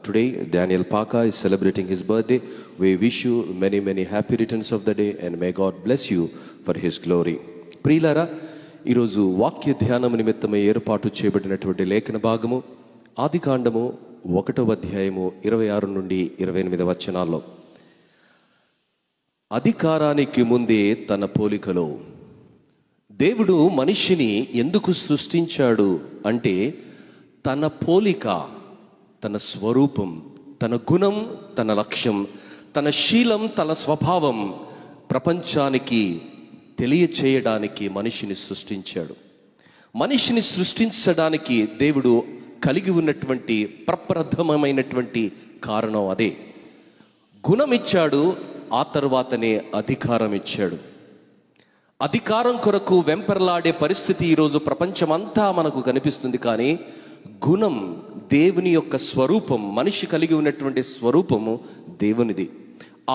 today Daniel Paka is celebrating his birthday. We wish you many happy returns of the day and may God bless you for his glory. ప్రియులారా, ఈరోజు వాక్య ధ్యానము నిమిత్తమై ఏర్పాటు చేయబడినటువంటి లేఖన భాగము ఆదికాండము 1వ అధ్యాయము 26 నుండి 28 వచనాల్లో. అధికారానికి ముందే తన పోలికలో. దేవుడు మనిషిని ఎందుకు సృష్టించాడు అంటే తన పోలిక, తన స్వరూపం, తన గుణం, తన లక్ష్యం, తన శీలం, తన స్వభావం ప్రపంచానికి తెలియచేయడానికి మనిషిని సృష్టించాడు. మనిషిని సృష్టించడానికి దేవుడు కలిగి ఉన్నటువంటి ప్రప్రథమమైనటువంటి కారణం అదే. గుణం ఇచ్చాడు, ఆ తరువాతనే అధికారం ఇచ్చాడు. అధికారం కొరకు వెంపర్లాడే పరిస్థితి ఈరోజు ప్రపంచమంతా మనకు కనిపిస్తుంది. కానీ గుణం, దేవుని యొక్క స్వరూపం, మనిషి కలిగి ఉన్నటువంటి స్వరూపము దేవునిది.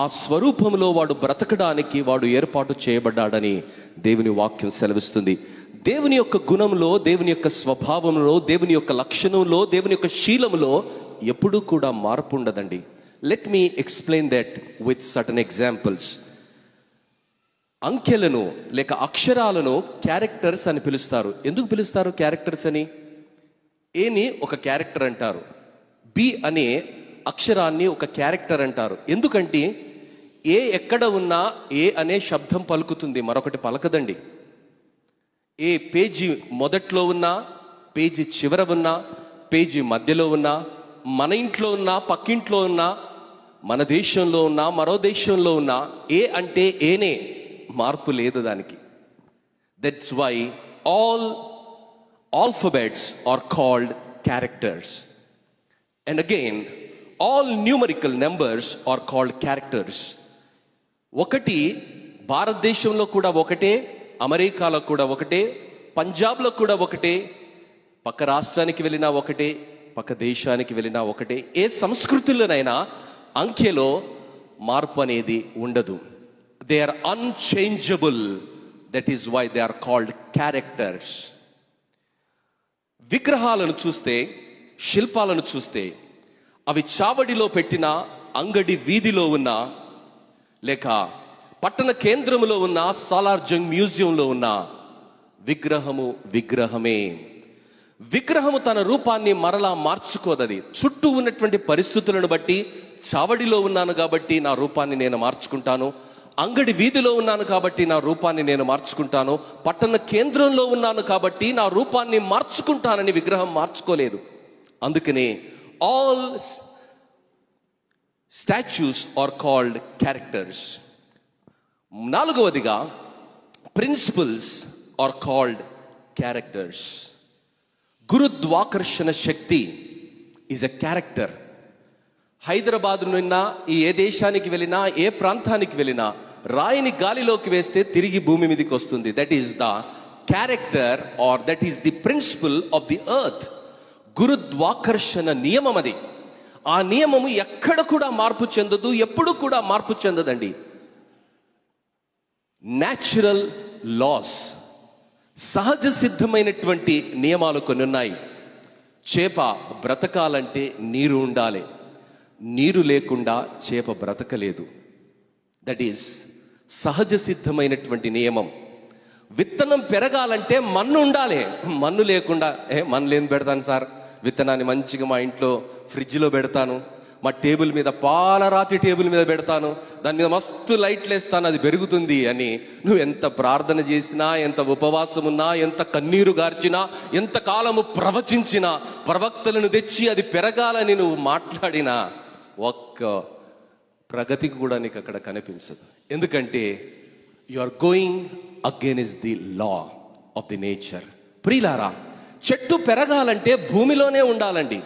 ఆ స్వరూపంలో వాడు బ్రతకడానికి వాడు ఏర్పాటు చేయబడ్డాడని దేవుని వాక్యం సెలవిస్తుంది. దేవుని యొక్క గుణంలో, దేవుని యొక్క స్వభావంలో, దేవుని యొక్క లక్షణంలో, దేవుని యొక్క శీలంలో ఎప్పుడూ కూడా మార్పు ఉండదండి. Let me explain that with certain examples. అంకెలను లేక అక్షరాలను క్యారెక్టర్స్ అని పిలుస్తారు. ఎందుకు పిలుస్తారు క్యారెక్టర్స్ అని? ఏని ఒక క్యారెక్టర్ అంటారు, బి అనే అక్షరాన్ని ఒక క్యారెక్టర్ అంటారు. ఎందుకంటే ఏ ఎక్కడ ఉన్నా ఏ అనే శబ్దం పలుకుతుంది, మరొకటి పలకదండి. ఏ పేజీ మొదట్లో ఉన్నా, పేజీ చివర ఉన్నా, పేజీ మధ్యలో ఉన్నా, మన ఇంట్లో ఉన్నా, పక్కింట్లో ఉన్నా, మన దేశంలో ఉన్నా, మరో దేశంలో ఉన్నా, ఏ అంటే ఏనే, మార్పు లేదు దానికి. That's why all alphabets are called characters. And again all numerical numbers are called characters. ఒకటి భారతదేశంలో కూడా ఒకటే, అమెరికాలో కూడా ఒకటే, పంజాబ్లో కూడా ఒకటే, పక్క రాష్ట్రానికి వెళ్ళినా ఒకటే, పక్క దేశానికి వెళ్ళినా ఒకటే. ఏ సంస్కృతుల్లోనైనా అంకెలో మార్పు అనేది ఉండదు. They are unchangeable. That is why they are called characters. విగ్రహాలను చూస్తే, శిల్పాలను చూస్తే, అవి చావడిలో పెట్టిన, అంగడి వీధిలో ఉన్న, లేక పట్టణ కేంద్రంలో ఉన్న, సాలార్జంగ్ మ్యూజియంలో ఉన్న విగ్రహము విగ్రహమే. విగ్రహము తన రూపాన్ని మరలా మార్చుకోదది. చుట్టూ ఉన్నటువంటి పరిస్థితులను బట్టి, చావడిలో ఉన్నాను కాబట్టి నా రూపాన్ని నేను మార్చుకుంటాను, అంగడి వీధిలో ఉన్నాను కాబట్టి నా రూపాన్ని నేను మార్చుకుంటాను, పట్టణ కేంద్రంలో ఉన్నాను కాబట్టి నా రూపాన్ని మార్చుకుంటానని విగ్రహం మార్చుకోలేదు. అందుకనే all statues are called characters. నాలుగవదిగా ప్రిన్సిపల్స్ ఆర్ కాల్డ్ క్యారెక్టర్స్. గురుత్వాకర్షణ శక్తి ఈజ్ ఎ క్యారెక్టర్. హైదరాబాద్ నిన్న ఏ దేశానికి వెళ్ళినా, ఏ ప్రాంతానికి వెళ్ళినా, రాయిని గాలిలోకి వేస్తే తిరిగి భూమి మీదకి వస్తుంది. That is the character or that is the principle of the earth. గురుత్వాకర్షణ నియమం అది. ఆ నియమము ఎక్కడ కూడా మార్పు చెందదు, ఎప్పుడు కూడా మార్పు చెందదండి. న్యాచురల్ లాస్, సహజ సిద్ధమైనటువంటి నియమాలు కొన్ని ఉన్నాయి. చేప బ్రతకాలంటే నీరు ఉండాలి, నీరు లేకుండా చేప బ్రతకలేదు. దట్ ఈస్ సహజ సిద్ధమైనటువంటి నియమం. విత్తనం పెరగాలంటే మన్ను ఉండాలి, మన్ను లేకుండా మన్ను లేని పెడతాను సార్, విత్తనాన్ని మంచిగా మా ఇంట్లో ఫ్రిడ్జ్లో పెడతాను, మా టేబుల్ మీద, పాలరాతి టేబుల్ మీద పెడతాను, దాని మీద మస్తు లైట్లు వేస్తాను, అది పెరుగుతుంది అని నువ్వు ఎంత ప్రార్థన చేసినా, ఎంత ఉపవాసం ఉన్నా, ఎంత కన్నీరు గార్చినా, ఎంత కాలము ప్రవచించినా, ప్రవక్తలను తెచ్చి అది పెరగాలని నువ్వు మాట్లాడినా ఒక్క ప్రగతికి కూడా నీకు అక్కడ కనిపించదు. ఎందుకంటే you are going against the law of the nature. ప్రియులారా, చెట్టు పెరగాలంటే భూమిలోనే ఉండాలండి.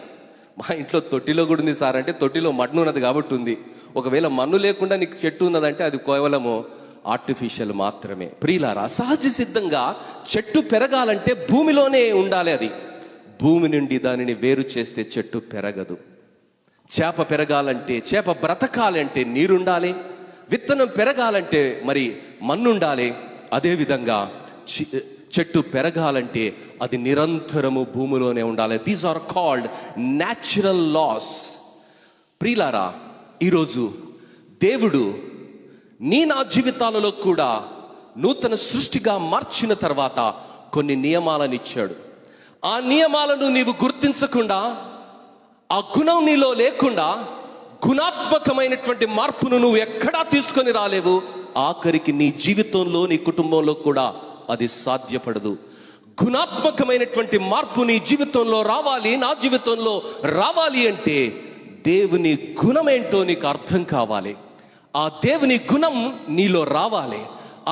మా ఇంట్లో తొట్టిలో కూడా ఉంది సార్ అంటే తొట్టిలో మన్ను ఉన్నది కాబట్టి ఉంది. ఒకవేళ మన్ను లేకుండా నీకు చెట్టు ఉన్నదంటే అది కేవలము ఆర్టిఫిషియల్ మాత్రమే. ప్రియులారా, సహజ సిద్ధంగా చెట్టు పెరగాలంటే భూమిలోనే ఉండాలి. అది భూమి నుండి దానిని వేరు చేస్తే చెట్టు పెరగదు. చేప పెరగాలంటే, చేప బ్రతకాలంటే నీరుండాలి. విత్తనం పెరగాలంటే మరి మన్నుండాలి. అదేవిధంగా చెట్టు పెరగాలంటే అది నిరంతరము భూమిలోనే ఉండాలి. These are called natural laws. ప్రియులారా, ఈరోజు దేవుడు నా జీవితాలలో కూడా నూతన సృష్టిగా మార్చిన తర్వాత కొన్ని నియమాలను ఇచ్చాడు. ఆ నియమాలను నీవు గుర్తించకుండా, ఆ గుణం నీలో లేకుండా గుణాత్మకమైనటువంటి మార్పును నువ్వు ఎక్కడా తీసుకొని రాలేవు. ఆఖరికి నీ జీవితంలో, నీ కుటుంబంలో కూడా అది సాధ్యపడదు. గుణాత్మకమైనటువంటి మార్పు నీ జీవితంలో రావాలి, నా జీవితంలో రావాలి అంటే దేవుని గుణమేంటో నీకు అర్థం కావాలి. ఆ దేవుని గుణం నీలో రావాలి.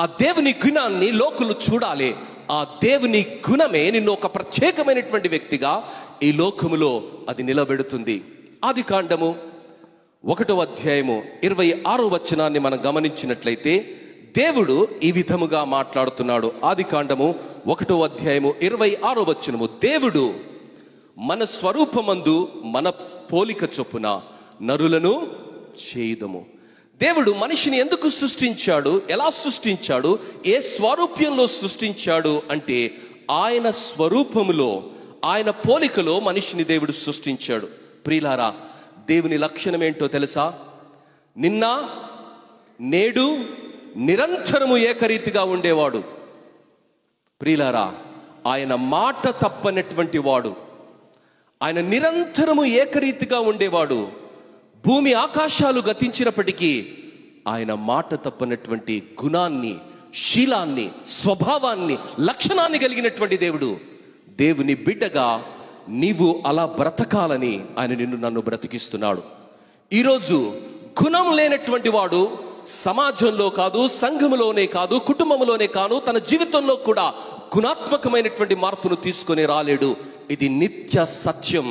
ఆ దేవుని గుణాన్ని లోకులు చూడాలి. ఆ దేవుని గుణమే నిన్ను ఒక ప్రత్యేకమైనటువంటి వ్యక్తిగా ఈ లోకములో అది నిలబెడుతుంది. ఆదికాండము 1వ అధ్యాయము 26వ వచనాన్ని మనం గమనించినట్లయితే దేవుడు ఈ విధముగా మాట్లాడుతున్నాడు. ఆదికాండము 1వ అధ్యాయము 26వ వచనము, దేవుడు మన స్వరూపమందు మన పోలిక చొప్పున నరులను చేయుదము. దేవుడు మనిషిని ఎందుకు సృష్టించాడు, ఎలా సృష్టించాడు, ఏ స్వరూప్యంలో సృష్టించాడు అంటే ఆయన స్వరూపములో, ఆయన పోలికలో మనిషిని దేవుడు సృష్టించాడు. ప్రియులారా, దేవుని లక్షణం ఏంటో తెలుసా? నిన్న, నేడు, నిరంతరము ఏకరీతిగా ఉండేవాడు. ప్రియులారా, ఆయన మాట తప్పనటువంటి వాడు. ఆయన నిరంతరము ఏకరీతిగా ఉండేవాడు. భూమి ఆకాశాలు గతించినప్పటికీ ఆయన మాట తప్పనటువంటి గుణాన్ని, శీలాన్ని, స్వభావాన్ని, లక్షణాన్ని కలిగినటువంటి దేవుడు. దేవుని బిడ్డగా నీవు అలా బ్రతకాలని ఆయన నిన్ను నన్ను బ్రతికిస్తున్నాడు. ఈరోజు గుణం లేనటువంటి వాడు సమాజంలో కాదు, సంఘములోనే కాదు, కుటుంబంలోనే కాదు, తన జీవితంలో కూడా గుణాత్మకమైనటువంటి మార్పును తీసుకొని రాలేడు. ఇది నిత్య సత్యం.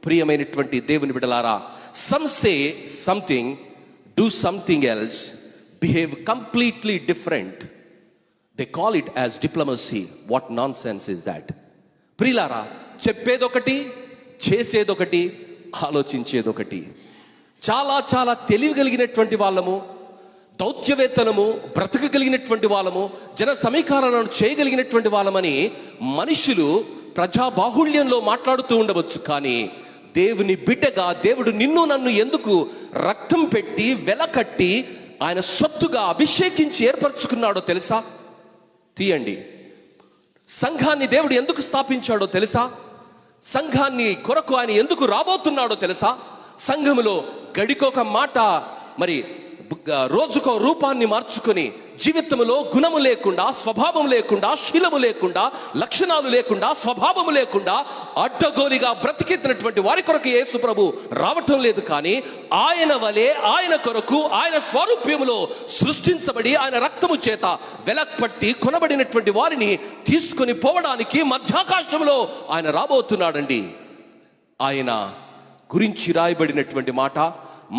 ప్రియమైనటువంటి దేవుని బిడ్డలారా, some say something, do something else, behave completely different. They call it as diplomacy. What nonsense is that? ప్రియులారా, చెప్పేదొకటి, చేసేదొకటి, ఆలోచించేదొకటి. చాలా చాలా తెలివి కలిగినటువంటి వాళ్ళము, దౌత్యవేత్తనము, బ్రతకగలిగినటువంటి వాళ్ళము, జన సమీకరణను చేయగలిగినటువంటి వాళ్ళమని మనుషులు ప్రజా బాహుళ్యంలో మాట్లాడుతూ ఉండవచ్చు. కానీ దేవుని బిడ్డగా దేవుడు నిన్ను నన్ను ఎందుకు రక్తం పెట్టి వెలకట్టి ఆయన సొత్తుగా అభిషేకించి ఏర్పరచుకున్నాడో తెలుసా? తీయండి. సంఘాన్ని దేవుడు ఎందుకు స్థాపించాడో తెలుసా? సంఘాన్ని కొరకు ఆయన ఎందుకు రాబోతున్నాడో తెలుసా? సంఘములో గడికొక మాట, మరి రోజుకో రూపాన్ని మార్చుకొని జీవితంలో గుణము లేకుండా, స్వభావం లేకుండా, శీలము లేకుండా, లక్షణాలు లేకుండా, స్వభావము లేకుండా అడ్డగోలిగా బ్రతికెత్తినటువంటి వారి కొరకు యేసు ప్రభు రావటం లేదు. కానీ ఆయన వలె, ఆయన కొరకు, ఆయన స్వరూప్యములో సృష్టించబడి ఆయన రక్తము చేత వెలక్పట్టి కొనబడినటువంటి వారిని తీసుకొని పోవడానికి మధ్యాకాశంలో ఆయన రాబోతున్నాడండి. ఆయన గురించి రాయబడినటువంటి మాట,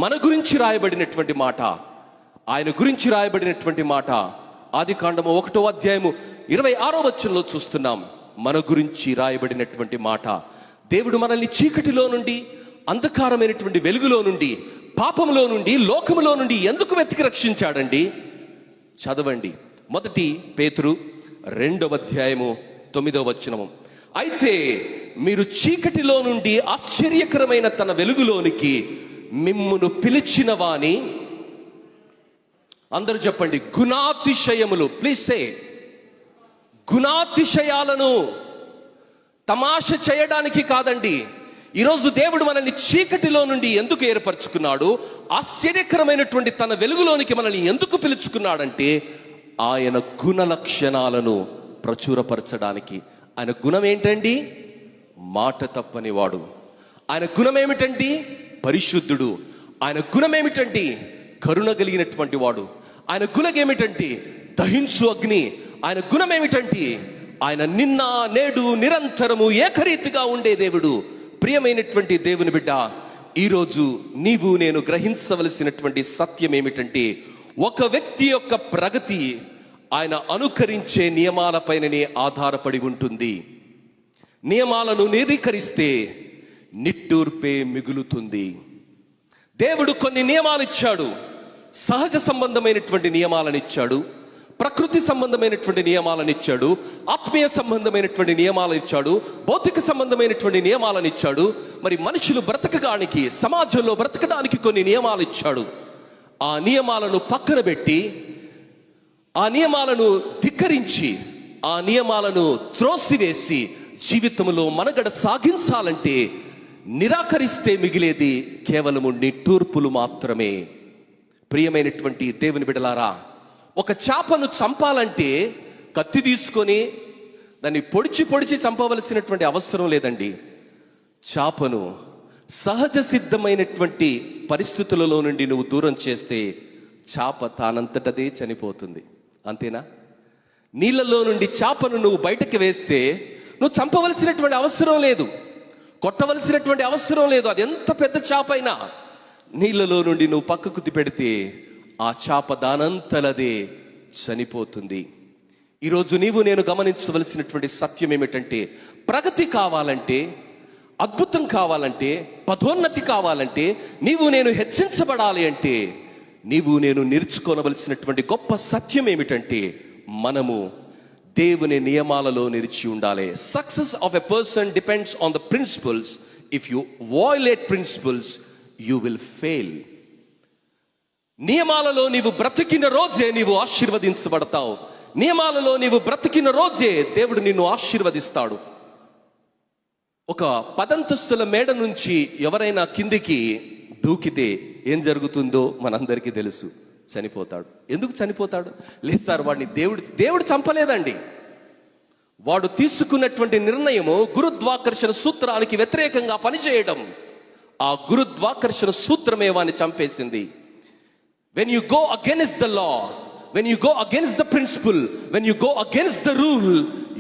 మన గురించి రాయబడినటువంటి మాట, ఆయన గురించి రాయబడినటువంటి మాట ఆదికాండము 1వ అధ్యాయము 26వ వచనంలో చూస్తున్నాం. మన గురించి రాయబడినటువంటి మాట. దేవుడు మనల్ని చీకటిలో నుండి, అంధకారమైనటువంటి వెలుగులో నుండి, పాపములో నుండి, లోకములో నుండి ఎందుకు వెతికి రక్షించాడండి? చదవండి. 1 పేతురు 2వ అధ్యాయము 9వ వచనము, అయితే మీరు చీకటిలో నుండి ఆశ్చర్యకరమైన తన వెలుగులోనికి మిమ్మును పిలిచిన వాని, అందరూ చెప్పండి, గుణాతిశయములు, ప్లీజ్ సే, గుణాతిశయాలను తమాష చేయడానికి కాదండి. ఈరోజు దేవుడు మనల్ని చీకటిలో నుండి ఎందుకు ఏర్పరచుకున్నాడు? ఆశ్చర్యకరమైనటువంటి తన వెలుగులోనికి మనల్ని ఎందుకు పిలుచుకున్నాడంటే ఆయన గుణ లక్షణాలను ప్రచురపరచడానికి. ఆయన గుణం ఏంటండి? మాట తప్పని వాడు. ఆయన గుణం ఏమిటండి? పరిశుద్ధుడు. ఆయన గుణం ఏమిటండి? కరుణ కలిగినటువంటి వాడు. ఆయన గుణం ఏమిటంటే దహించు అగ్ని. ఆయన గుణం ఏమిటంటే ఆయన నిన్న, నేడు, నిరంతరము ఏకరీతిగా ఉండే దేవుడు. ప్రియమైనటువంటి దేవుని బిడ్డ, ఈరోజు నీవు నేను గ్రహించవలసినటువంటి సత్యం ఏమిటంటే ఒక వ్యక్తి యొక్క ప్రగతి ఆయన అనుకరించే నియమాలపైననే ఆధారపడి ఉంటుంది. నియమాలను నిరీకరిస్తే నిట్టూర్పే మిగులుతుంది. దేవుడు కొన్ని నియమాలు ఇచ్చాడు. సహజ సంబంధమైనటువంటి నియమాలను ఇచ్చాడు, ప్రకృతి సంబంధమైనటువంటి నియమాలను ఇచ్చాడు, ఆత్మీయ సంబంధమైనటువంటి నియమాలను ఇచ్చాడు, భౌతిక సంబంధమైనటువంటి నియమాలను ఇచ్చాడు. మరి మనుషులు బ్రతకడానికి, సమాజంలో బ్రతకడానికి కొన్ని నియమాలు ఇచ్చాడు. ఆ నియమాలను పక్కన పెట్టి, ఆ నియమాలను ధిక్కరించి, ఆ నియమాలను త్రోసివేసి జీవితంలో మనగడ సాగించాలంటే నిరాకరిస్తే మిగిలేది కేవలము నిట్టూర్పులు మాత్రమే. ప్రియమైనటువంటి దేవుని బిడ్డలారా, ఒక చేపను చంపాలంటే కత్తి తీసుకొని దాన్ని పొడిచి చంపవలసినటువంటి అవసరం లేదండి. చేపను సహజ సిద్ధమైనటువంటి పరిస్థితులలో నుండి నువ్వు దూరం చేస్తే చేప తానంతటదే చనిపోతుంది. అంతేనా? నీళ్ళలో నుండి చేపను నువ్వు బయటకు వేస్తే నువ్వు చంపవలసినటువంటి అవసరం లేదు, కొట్టవలసినటువంటి అవసరం లేదు. అది ఎంత పెద్ద చేప అయినా నీళ్ళలో నుండి నువ్వు పక్కకు పెడితే ఆ చేప దానంతలదే చనిపోతుంది. ఈరోజు నీవు నేను గమనించవలసినటువంటి సత్యం ఏమిటంటే, ప్రగతి కావాలంటే, అద్భుతం కావాలంటే, పదోన్నతి కావాలంటే, నీవు నేను హెచ్చించబడాలి అంటే నీవు నేను నేర్చుకోవలసినటువంటి గొప్ప సత్యం ఏమిటంటే, మనము దేవుని నియమాలలో నిలిచి ఉండాలి. Success of a person depends on the principles. If you violate principles you will fail. నియమాలలో నీవు బ్రతికిన రోజే నీవు ఆశీర్వదించబడతావు. నియమాలలో నీవు బ్రతికిన రోజే దేవుడు నిన్ను ఆశీర్వదిస్తాడు. ఒక 10 అంతస్తుల మేడ నుంచి ఎవరైనా కిందికి దూకితే ఏం జరుగుతుందో మనందరికీ తెలుసు. చనిపోతాడు. ఎందుకు చనిపోతాడు? లేదు సార్, వాడిని దేవుడు చంపలేదండి. వాడు తీసుకున్నటువంటి నిర్ణయము గురుత్వాకర్షణ సూత్రానికి వ్యతిరేకంగా పనిచేయడం. ఆ గురుత్వాకర్షణ సూత్రమే వాడిని చంపేసింది. When you go against the law, when you go against the principle, when you go against the rule,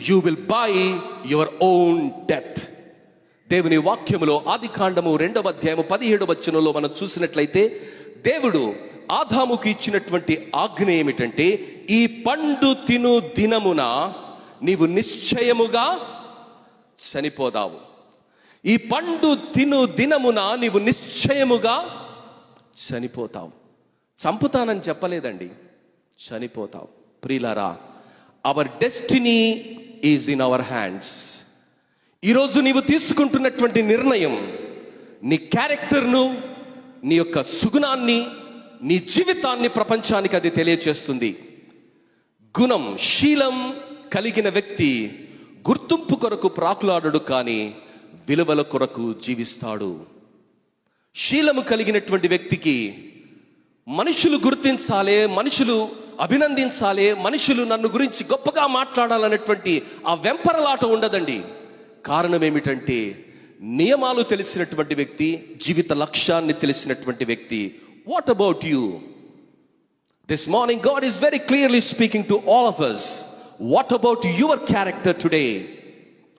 you will buy your own death. దేవుని వాక్యములో ఆదికాండము 2వ అధ్యాయము 17వ వచనంలో మనం చూసినట్లయితే, దేవుడు ఆదాముకు ఇచ్చినటువంటి ఆజ్ఞ ఏమిటంటే, ఈ పండు తిను దినమున నీవు నిశ్చయముగా చనిపోదావు. ఈ పండు తిను దినమున నీవు నిశ్చయముగా చనిపోతావు. చంపుతానని చెప్పలేదండి, చనిపోతావు. ప్రియులారా, hour destiny is in our hands. ఈరోజు నీవు తీసుకుంటున్నటువంటి నిర్ణయం నీ క్యారెక్టర్ను, నీ యొక్క సుగుణాన్ని, నీ జీవితాన్ని ప్రపంచానికి అది తెలియచేస్తుంది. గుణం, శీలం కలిగిన వ్యక్తి గుర్తింపు కొరకు ప్రాకులాడడు, కానీ విలువల కొరకు జీవిస్తాడు. శీలము కలిగినటువంటి వ్యక్తికి మనుషులు గుర్తించాలి, మనుషులు అభినందించాలి, మనుషులు నన్ను గురించి గొప్పగా మాట్లాడాలనేటువంటి ఆ వెంపరలాట ఉండదండి. కారణం ఏమిటంటే, నియమాలు తెలిసినటువంటి వ్యక్తి, జీవిత లక్ష్యాన్ని తెలిసినటువంటి వ్యక్తి. What about you? This morning God is very clearly speaking to all of us. What about your character today?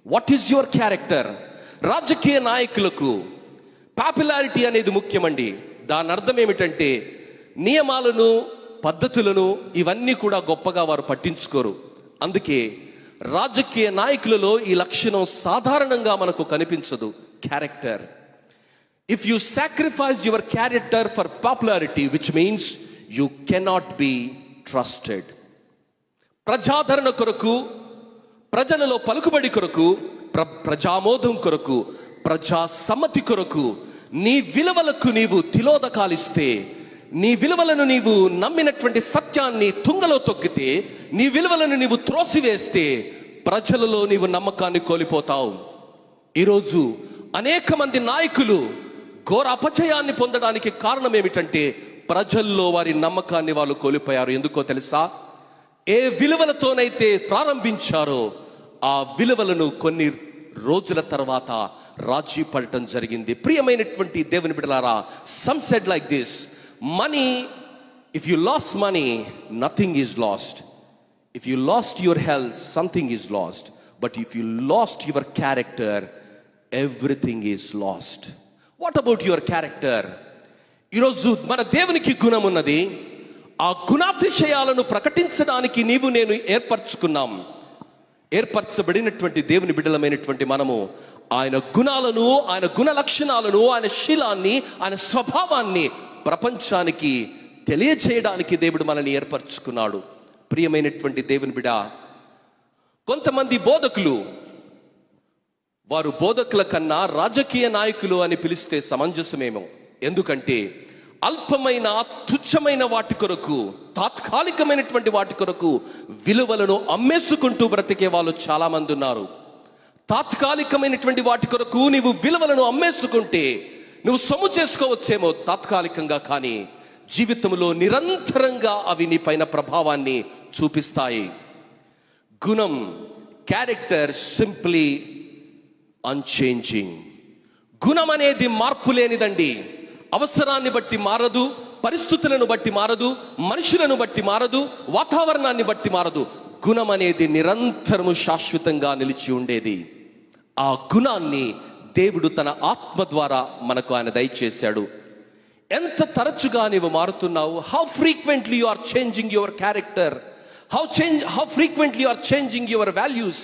What is your character? రాజకీయ నాయకులకు పాపులారిటీ అనేది ముఖ్యమండి. దాని అర్థం ఏమిటంటే, నియమాలను, పద్ధతులను ఇవన్నీ కూడా గొప్పగా వారు పట్టించుకోరు. అందుకే రాజకీయ నాయకులలో ఈ లక్షణం సాధారణంగా మనకు కనిపించదు. Character. If you sacrifice your character for popularity, which means you cannot be trusted. ప్రజాదరణ కొరకు, ప్రజలలో పలుకుబడి కొరకు, ప్రజామోదం కొరకు, ప్రజా సమ్మతి కొరకు నీ విలువలకు నీవు తిలోదకాలిస్తే, నీ విలువలను నీవు నమ్మినటువంటి సత్యాన్ని తుంగలో తొక్కితే, నీ విలువలను నీవు త్రోసివేస్తే ప్రజలలో నీవు నమ్మకాన్ని కోల్పోతావు. ఈరోజు అనేక మంది నాయకులు ఘోర అపజయాన్ని పొందడానికి కారణం ఏమిటంటే, ప్రజల్లో వారి నమ్మకాన్ని వాళ్ళు కోల్పోయారు. ఎందుకో తెలుసా? ఏ విలువలతోనైతే ప్రారంభించారో ఆ విలువలను కొన్ని రోజుల తర్వాత రాజీ పడటం జరిగింది. ప్రియమైనటువంటి దేవుని బిడ్డలారా, some said like this: money, if you lost money, nothing is lost. If you lost your health, something is lost. But if you lost your character, everything is lost. What about your character? ఈరోజు మన దేవునికి గుణం ఉన్నది. ఆ గుణాతిశయాలను ప్రకటించడానికి నీవు నేను ఏర్పరచబడినటువంటి దేవుని బిడ్డలమైనటువంటి మనము ఆయన గుణాలను, ఆయన గుణ లక్షణాలను, ఆయన శీలాన్ని, ఆయన స్వభావాన్ని ప్రపంచానికి తెలియచేయడానికి దేవుడు మనల్ని ఏర్పరచుకున్నాడు. ప్రియమైనటువంటి దేవుని బిడ్డ, కొంతమంది బోధకులు వారు బోధకుల కన్నా రాజకీయ నాయకులు అని పిలిస్తే సమంజసమేమో. ఎందుకంటే అల్పమైన తుచ్చమైన వాటి కొరకు, తాత్కాలికమైనటువంటి వాటి కొరకు విలువలను అమ్మేసుకుంటూ బ్రతికే వాళ్ళు చాలా మంది ఉన్నారు. తాత్కాలికమైనటువంటి వాటి కొరకు నీవు విలువలను అమ్మేసుకుంటే నువ్వు సొమ్ము చేసుకోవచ్చేమో తాత్కాలికంగా, కానీ జీవితంలో నిరంతరంగా అవి నీ పైన ప్రభావాన్ని చూపిస్తాయి. గుణం, క్యారెక్టర్ సింప్లీ అన్చేంజింగ్. గుణం అనేది మార్పు లేనిదండి. అవసరాన్ని బట్టి మారదు, పరిస్థితులను బట్టి మారదు, మనుషులను బట్టి మారదు, వాతావరణాన్ని బట్టి మారదు. గుణం అనేది నిరంతరము శాశ్వతంగా నిలిచి ఉండేది. ఆ గుణాన్ని దేవుడు తన ఆత్మ ద్వారా మనకు ఆయన దయచేశాడు. ఎంత తరచుగా నీవు మారుతున్నావు? How frequently you are changing your character, how frequently you are changing your values,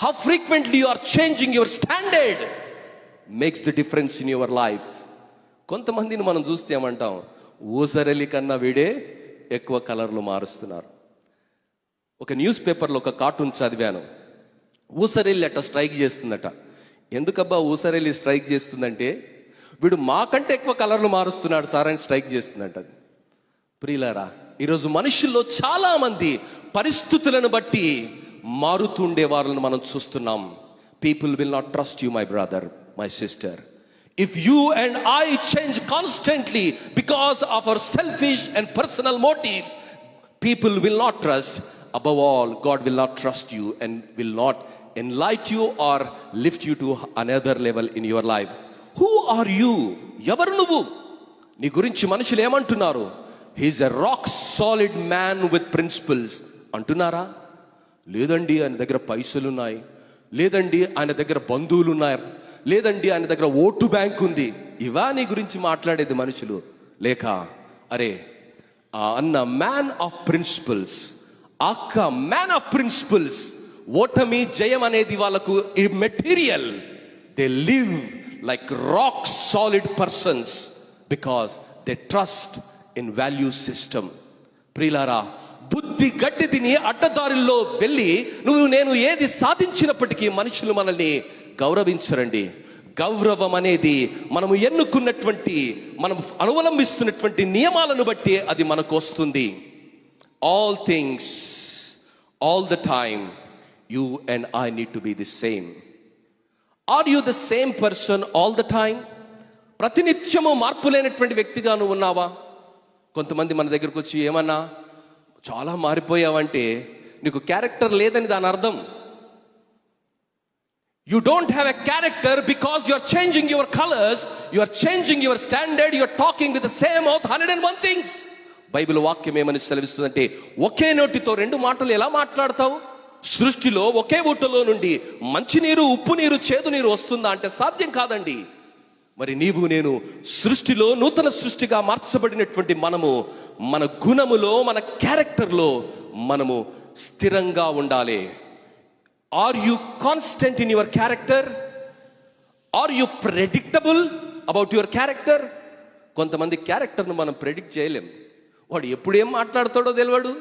how frequently you are changing your standard makes the difference in your life. కొంతమందిని మనం చూస్తే ఏమంటాం, ఊసరలి కన్నా వీడే ఎక్కువ కలర్లు మారుస్తున్నారు. ఒక న్యూస్ పేపర్లో ఒక కార్టూన్ చదివాను. ఊసరెల్లి అట్ట స్ట్రైక్ చేస్తుందట. ఎందుకబ్బా ఊసరెల్లి స్ట్రైక్ చేస్తుందంటే, వీడు మాకంటే ఎక్కువ కలర్లు మారుస్తున్నాడు సార్ అని స్ట్రైక్ చేస్తుందంట. ప్రియులారా, ఈరోజు మనుషుల్లో చాలా మంది పరిస్థితులను బట్టి మారుతుండే వాళ్ళని మనం చూస్తున్నాం. People will not trust you my brother, my sister. If you and I change constantly because of our selfish and personal motives, people will not trust. Above all, God will not trust you and will not enlighten you or lift you to another level in your life. Who are you? ఎవరు నువ్వు? నీ గురించి మనుషులు ఏమంటున్నారు? He is a rock solid man with principles అంటున్నారా? లేదండి ఆయన దగ్గర పైసలు ఉన్నాయి, లేదండి ఆయన దగ్గర బంధువులు ఉన్నారు, లేదండి ఆయన దగ్గర ఓటు బ్యాంక్ ఉంది. ఇవా నీ గురించి మాట్లాడేది మనుషులు? లేక అరే అన్న మ్యాన్ ఆఫ్ ప్రిన్సిపల్స్, అక్క మ్యాన్ ఆఫ్ ప్రిన్సిపల్స్. ఓటమి జయం అనేది వాళ్ళకు material. They live like rock solid persons because they trust in value system. ప్రియులారా, బుద్ధి గడ్డి తిని అడ్డదారుల్లో వెళ్ళి నువ్వు నేను ఏది సాధించినప్పటికీ మనుషులు మనల్ని గౌరవించరండి. గౌరవం అనేది మనము ఎన్నుకున్నటువంటి, మనం అవలంబిస్తున్నటువంటి నియమాలను బట్టి అది మనకు వస్తుంది. All things, all the time, you and I need to be the same. Are you the same person all the time? ప్రతినిత్యము మార్పు లేనటువంటి వ్యక్తిగా నువ్వు ఉన్నావా? కొంతమంది మన దగ్గరకు వచ్చి ఏమన్నా చాలా మారిపోయావంటే నీకు క్యారెక్టర్ లేదని దాని అర్థం. You don't have a character because you are changing your colors, you are changing your standard, you are talking with the same mouth 101 things. Bible వాక్యం ఏమని సెలవిస్తుందంటే, ఒకే నోటితో రెండు మాటలు ఎలా మాట్లాడతావు? సృష్టిలో ఒకే ఊటలో నుండి మంచి నీరు, ఉప్పు నీరు, చేదు నీరు వస్తుందా అంటే సాధ్యం కాదండి. మరి నీవు నేను సృష్టిలో నూతన సృష్టిగా మార్చబడినటువంటి మనము మన గుణములో, మన క్యారెక్టర్లో మనము స్థిరంగా ఉండాలి. Are you constant in your character? Are you predictable about your character? కొంతమంది క్యారెక్టర్ను మనం ప్రెడిక్ట్ చేయలేం. వాడు ఎప్పుడు ఏం మాట్లాడతాడో తెలియడు,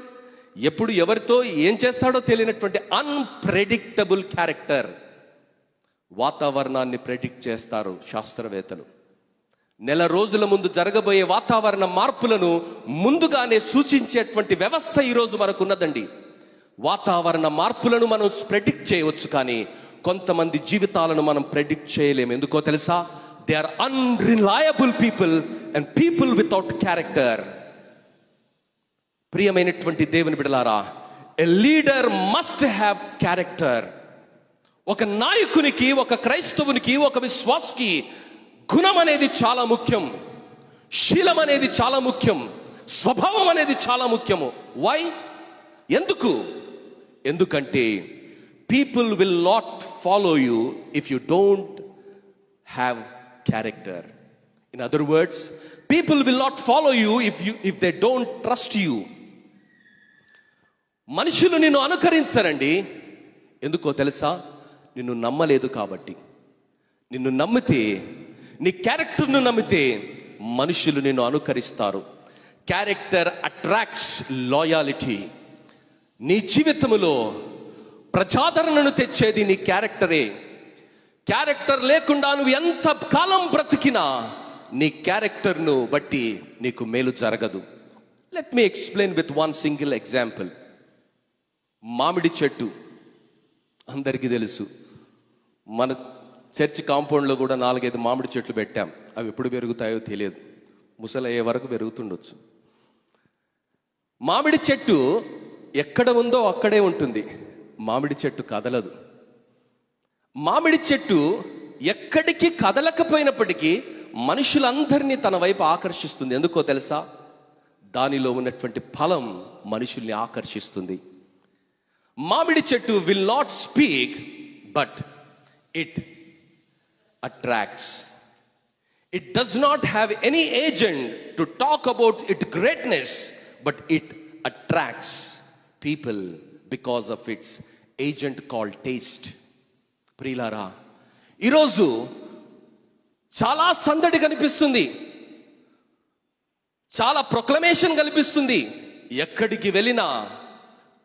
ఎప్పుడు ఎవరితో ఏం చేస్తాడో తెలియనటువంటి అన్ప్రెడిక్టబుల్ క్యారెక్టర్. వాతావరణాన్ని ప్రెడిక్ట్ చేస్తారు శాస్త్రవేత్తలు. నెల రోజుల ముందు జరగబోయే వాతావరణ మార్పులను ముందుగానే సూచించేటువంటి వ్యవస్థ ఈరోజు మనకున్నదండి. వాతావరణ మార్పులను మనం ప్రెడిక్ట్ చేయవచ్చు, కానీ కొంతమంది జీవితాలను మనం ప్రెడిక్ట్ చేయలేము. ఎందుకో తెలుసా? They are unreliable people and people without character. ప్రియమైనటువంటి దేవుని బిడ్డలారా, a leader must have character. ఒక నాయకునికి, ఒక క్రైస్తవునికి, ఒక విశ్వాసికి గుణం అనేది చాలా ముఖ్యం, శీలం అనేది చాలా ముఖ్యం, స్వభావం అనేది చాలా ముఖ్యము. వై? ఎందుకు? ఎందుకంటే people will not follow you if you don't have character. In other words, people will not follow you if they don't trust you. మనుషులు నిన్ను అనుకరించరండి. ఎందుకో తెలుసా? నిన్ను నమ్మలేదు కాబట్టి. నిన్ను నమ్మితే, నీ క్యారెక్టర్ను నమ్మితే మనుషులు నిన్ను అనుకరిస్తారు. Character attracts loyalty. నీ జీవితములో ప్రజాదరణను తెచ్చేది నీ క్యారెక్టరే. క్యారెక్టర్ లేకుండా నువ్వు ఎంత కాలం బ్రతికినా నీ క్యారెక్టర్ను బట్టి నీకు మేలు జరగదు. Let me explain with one single example. మామిడి చెట్టు అందరికీ తెలుసు. మన చర్చి కాంపౌండ్లో కూడా 4-5 మామిడి చెట్లు పెట్టాం. అవి ఎప్పుడు పెరుగుతాయో తెలియదు, ముసలయ్యే వరకు పెరుగుతుండొచ్చు. మామిడి చెట్టు ఎక్కడ ఉందో అక్కడే ఉంటుంది. మామిడి చెట్టు కదలదు. మామిడి చెట్టు ఎక్కడికి కదలకపోయినప్పటికీ మనుషులందరినీ తన వైపు ఆకర్షిస్తుంది. ఎందుకో తెలుసా? దానిలో ఉన్నటువంటి ఫలం మనుషుల్ని ఆకర్షిస్తుంది. మామిడి చెట్టు will not speak, but it attracts. It does not have any agent to talk about its greatness, but it attracts people because of its agent called taste. ప్రియులారా, ఈరోజు చాలా సందడి కనిపిస్తుంది, చాలా ప్రొక్లమేషన్ కనిపిస్తుంది. ఎక్కడికి వెళ్ళినా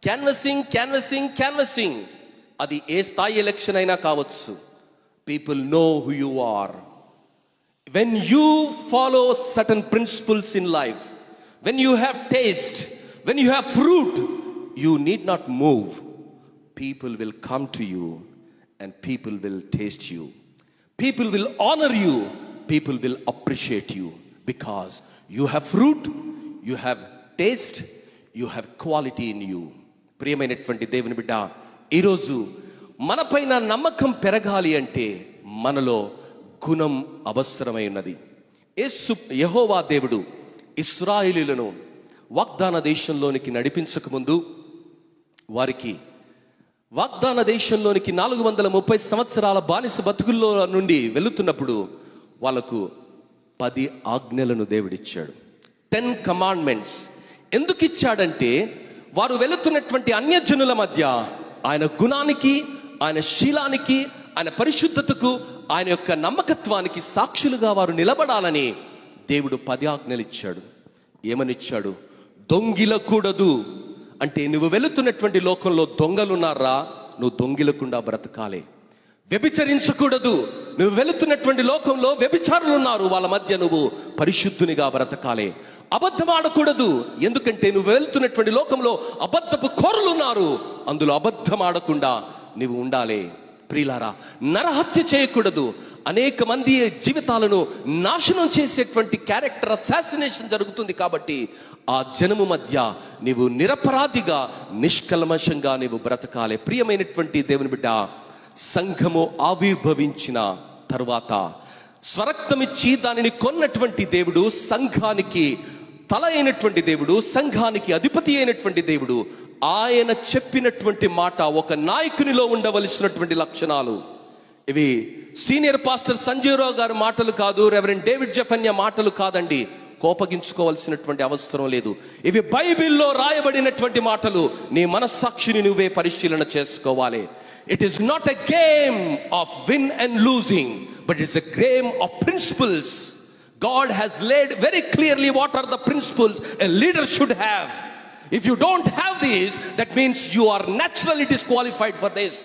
క్యాన్వసింగ్. అది ఏ స్థాయి ఎలక్షన్ అయినా కావచ్చు. People know who you are. When you follow certain principles in life, when you have taste, when you have fruit, you need not move. People will come to you and people will taste you. People will honor you. People will appreciate you because you have fruit, you have taste, you have quality in you. ప్రియమైనటువంటి దేవుని బిడ్డ, ఈరోజు మనపైన నమ్మకం పెరగాలి అంటే మనలో గుణం అవసరమై ఉన్నది. యెహోవా దేవుడు ఇశ్రాయేలీయులను వాగ్దాన దేశంలోనికి నడిపించక ముందు, వారికి వాగ్దాన దేశంలోనికి 430 సంవత్సరాల బానిస బతుకుల్లో నుండి వెళుతున్నప్పుడు వాళ్ళకు 10 ఆజ్ఞలను దేవుడిచ్చాడు. 10 కమాండ్మెంట్స్. ఎందుకు ఇచ్చాడంటే వారు వెళుతున్నటువంటి అన్యజనుల మధ్య ఆయన గుణానికి, ఆయన శీలానికి, ఆయన పరిశుద్ధతకు, ఆయన యొక్క నమ్మకత్వానికి సాక్షులుగా వారు నిలబడాలని దేవుడు 10 ఆజ్ఞలు ఇచ్చాడు. ఏమనిచ్చాడు? దొంగిలకూడదు. అంటే నువ్వు వెళుతున్నటువంటి లోకంలో దొంగలున్నారా, నువ్వు దొంగిలకుండా బ్రతకాలి. వ్యభిచరించకూడదు. నువ్వు వెళుతున్నటువంటి లోకంలో వ్యభిచారులు ఉన్నారు, వాళ్ళ మధ్య నువ్వు పరిశుద్ధునిగా బ్రతకాలి. అబద్ధం ఆడకూడదు. ఎందుకంటే నువ్వు వెళుతున్నటువంటి లోకంలో అబద్ధపు కోరలు ఉన్నారు, అందులో అబద్ధం ఆడకుండా నువ్వు ఉండాలి. ప్రియులారా, నరహత్య చేయకూడదు. అనేక మంది జీవితాలను నాశనం చేసేటువంటి క్యారెక్టర్ అసాసినేషన్ జరుగుతుంది. కాబట్టి ఆ జనము మధ్య నీవు నిరపరాధిగా, నిష్కల్మషంగా నీవు బ్రతకాలి. ప్రియమైనటువంటి దేవుని బిడ్డ, సంఘము ఆవిర్భవించిన తరువాత స్వరక్తమిచ్చి దానిని కొన్నటువంటి దేవుడు, సంఘానికి తల అయినటువంటి దేవుడు, సంఘానికి అధిపతి అయినటువంటి దేవుడు, ఆయన చెప్పినటువంటి మాట ఒక నాయకునిలో ఉండవలసినటువంటి లక్షణాలు ఇవి. సీనియర్ పాస్టర్ సంజయ్ రావు గారి మాటలు కాదు, రెవరెండ్ డేవిడ్ జెఫన్యా మాటలు కాదండి. కోపగించుకోవాల్సినటువంటి అవసరం లేదు. ఇవి బైబిల్లో రాయబడినటువంటి మాటలు. నీ మనస్సాక్షిని నువ్వే పరిశీలన చేసుకోవాలి. It is not a game of win and losing, but it's a game of principles. God has laid very clearly what are the principles a leader should have. If you don't have these, that means you are naturally disqualified for this.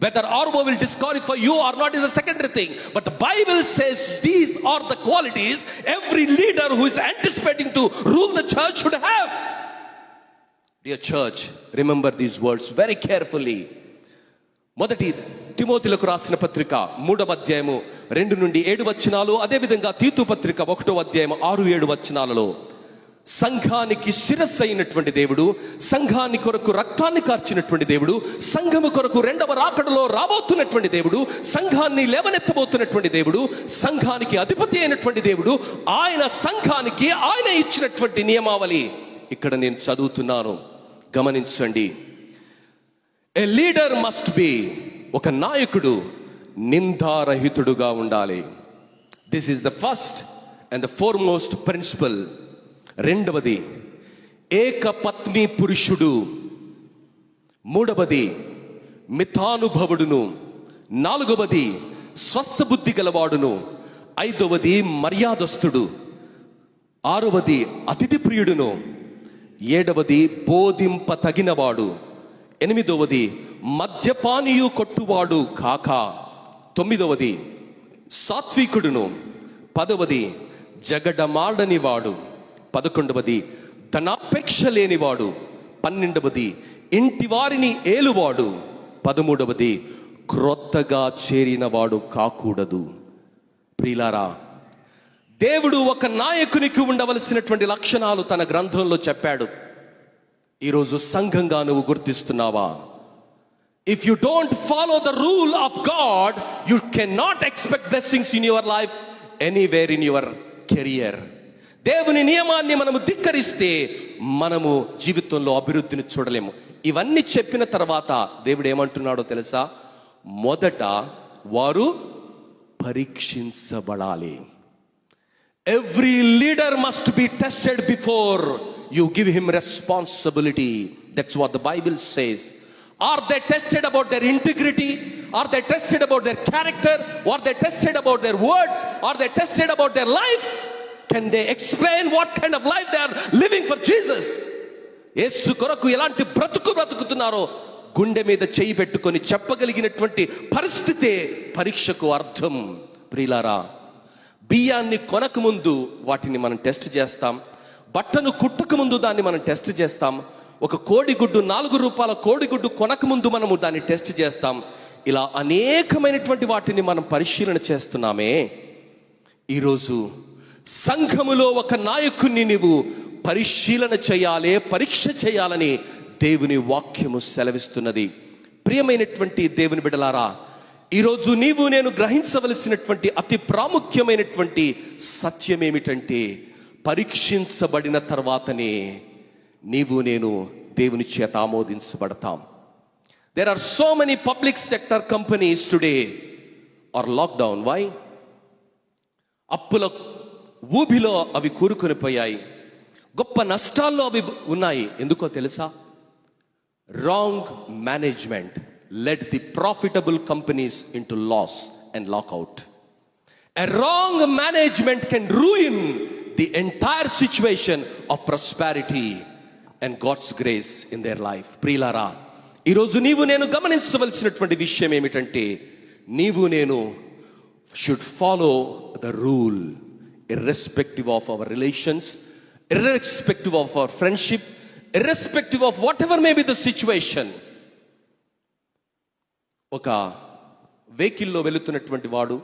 Whether Arvo will disqualify you or not is a secondary thing. But the Bible says these are the qualities every leader who is anticipating to rule the church should have. Dear church, remember these words very carefully. మొదటి తిమోతిలకు రాసిన పత్రిక 3వ అధ్యాయము 2 నుండి 7 వచనాలు, అదేవిధంగా తీతు పత్రిక 1వ అధ్యాయము 6-7 వచనాలలో సంఘానికి శిరస్సు అయినటువంటి దేవుడు, సంఘాన్ని కొరకు రక్తాన్ని కార్చినటువంటి దేవుడు, సంఘము కొరకు 2వ రాకడలో రాబోతున్నటువంటి దేవుడు, సంఘాన్ని లేవనెత్తబోతున్నటువంటి దేవుడు, సంఘానికి అధిపతి అయినటువంటి దేవుడు, ఆయన సంఘానికి ఆయన ఇచ్చినటువంటి నియమావళి ఇక్కడ నేను చదువుతున్నాను, గమనించండి. A leader must be, ఒక నాయకుడు నిందారహితుడుగా ఉండాలి. This is the first and the foremost principle. రెండవది ఏకపత్ని పురుషుడు. మూడవది మితానుభవుడును. నాలుగవది స్వస్థ బుద్ధి గలవాడును. ఐదవది మర్యాదస్తుడు. ఆరవది అతిథి ప్రియుడును. ఏడవది బోధింప తగినవాడు. 8వది మద్యపానీయు కొట్టువాడు కాక. 9వది సాత్వికుడును. 10వది జగడమాడనివాడు. 11వది ధనాపేక్ష లేనివాడు. 12వది ఇంటి వారిని ఏలువాడు. 13వది క్రొత్తగా చేరినవాడు కాకూడదు. ప్రియులారా, దేవుడు ఒక నాయకునికి ఉండవలసినటువంటి లక్షణాలు తన గ్రంథంలో చెప్పాడు. ఈరోజు సంఘంగా నువ్వు గుర్తిస్తున్నావా? If you don't follow the rule of God, you can not expect blessings in your life anywhere in your career. దేవుని నియమాన్ని మనము ధిక్కరిస్తే మనము జీవితంలో అభివృద్ధిని చూడలేము. ఇవన్నీ చెప్పిన తర్వాత దేవుడు ఏమంటున్నాడో తెలుసా? మొదట వారు పరీక్షించబడాలి. Every leader must be tested before you give him responsibility. That's what the Bible says. Are they tested about their integrity? Are they tested about their character? Are they tested about their words? Are they tested about their life? Can they explain what kind of life they are living for Jesus? యేసు కొరకు ఎలాంటి బ్రతుకుతున్నారో గుండె మీద చేయి పెట్టుకొని చెప్పగలిగినటువంటి పరిస్థితే పరీక్షకు అర్థం. ప్రియులారా, బియ్యాన్ని కొనక ముందు వాటిని మనం టెస్ట్ చేస్తాం. బట్టను కుట్టక ముందు దాన్ని మనం టెస్ట్ చేస్తాం. ఒక కోడిగుడ్డు, 4 రూపాయల కోడిగుడ్డు కొనక ముందు మనము దాన్ని టెస్ట్ చేస్తాం. ఇలా అనేకమైనటువంటి వాటిని మనం పరిశీలన చేస్తున్నామే. ఈరోజు సంఘములో ఒక నాయకుణ్ణి నీవు పరిశీలన చేయాలి, పరీక్ష చేయాలని దేవుని వాక్యము సెలవిస్తున్నది. ప్రియమైనటువంటి దేవుని బిడ్డలారా, ఈరోజు నీవు నేను గ్రహించవలసినటువంటి అతి ప్రాముఖ్యమైనటువంటి సత్యం ఏమిటంటే, పరీక్షించబడిన తర్వాతనే నీవు నేను దేవుని చేత ఆమోదించబడతాం. There are so many public sector companies today are locked down. Why? అప్పుల ఊబిలో అవి కూరుకొని పోయాయి. గొప్ప నష్టాల్లో అవి ఉన్నాయి. ఎందుకో తెలుసా? Wrong management led the profitable companies into loss and lockout. A wrong management can ruin the entire situation of prosperity and God's grace in their life. ప్రియులారా, ఈరోజు నీవు నేను గమనించవలసినటువంటి విషయం ఏమిటంటే, నీవు నేను should follow the rule irrespective of our relations, irrespective of our friendship, irrespective of whatever may be the situation. ఒక వెహికల్లో వెళుతున్నటువంటి వాడు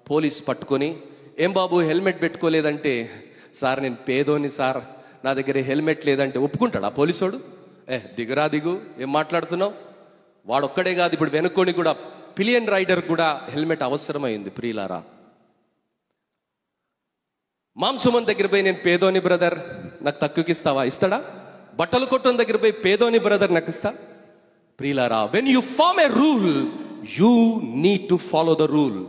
పోలీస్ పట్టుకొని, ఏం బాబు హెల్మెట్ పెట్టుకోలేదంటే, సార్ నేను పేదోని సార్, నా దగ్గర హెల్మెట్ లేదంటే ఒప్పుకుంటాడా పోలీసోడు? దిగు, ఏం మాట్లాడుతున్నావు? వాడొక్కడే కాదు, ఇప్పుడు వెనుకొని కూడా పిలియన్ రైడర్ కూడా హెల్మెట్ అవసరమైంది. ప్రియులారా, మాంసమన్ దగ్గర పోయి నేను పేదోని బ్రదర్ నాకు తక్కువకి ఇస్తావా? ఇస్తాడా? బట్టలు కొట్టం దగ్గర పోయి పేదోని బ్రదర్ నాకు ఇస్తా? ప్రియులారా, when you form a rule, you need to follow the rule.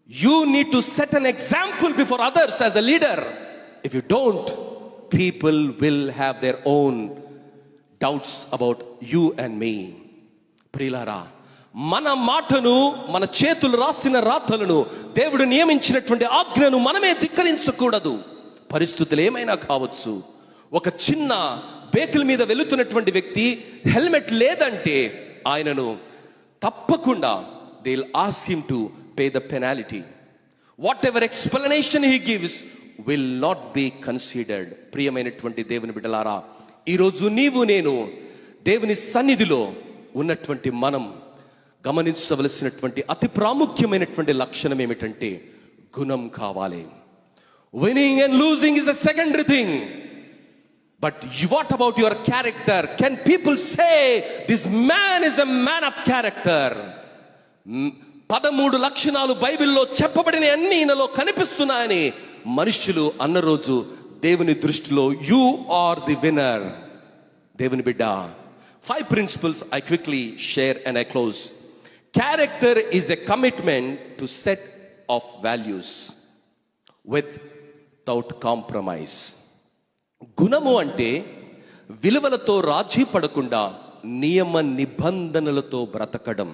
You need to set an example before others as a leader. If you don't, people will have their own doubts about you and me. ప్రియులారా, మన మాటను, మన చేతులు రాసిన రాతలను, దేవుడు నియమించినటువంటి ఆజ్ఞను మనమే ధిక్కరించకూడదు. పరిస్థితులు ఏమైనా కావచ్చు. ఒక చిన్న వెహికల్ మీద వెళుతున్నటువంటి వ్యక్తి హెల్మెట్ లేదంటే ఆయనను తప్పకుండా they will ask him to pay the penalty. What ever explanation he gives will not be considered. ప్రియమైనటువంటి దేవుని బిడ్డలారా, ఈరోజు నీవు నేను దేవుని సన్నిధిలో ఉన్నటువంటి మనం గమనించవలసినటువంటి అతి ప్రాముఖ్యమైనటువంటి లక్షణం ఏమిటంటే, గుణం కావాలి. Winning and losing is a secondary thing. But what about your character? Can people say this man is a man of character? 13 లక్షణాలు బైబిల్లో చెప్పబడిన అన్ని ఈయనలో కనిపిస్తున్నాయని మనుషులు అన్న రోజు దేవుని దృష్టిలో యు ఆర్ ది విన్నర్. దేవుని బిడ్డ, 5 principles I quickly share and I close. Character is a commitment to set of values without compromise. గుణము అంటే విలువలతో రాజీ పడకుండా నియమ నిబంధనలతో బ్రతకడం.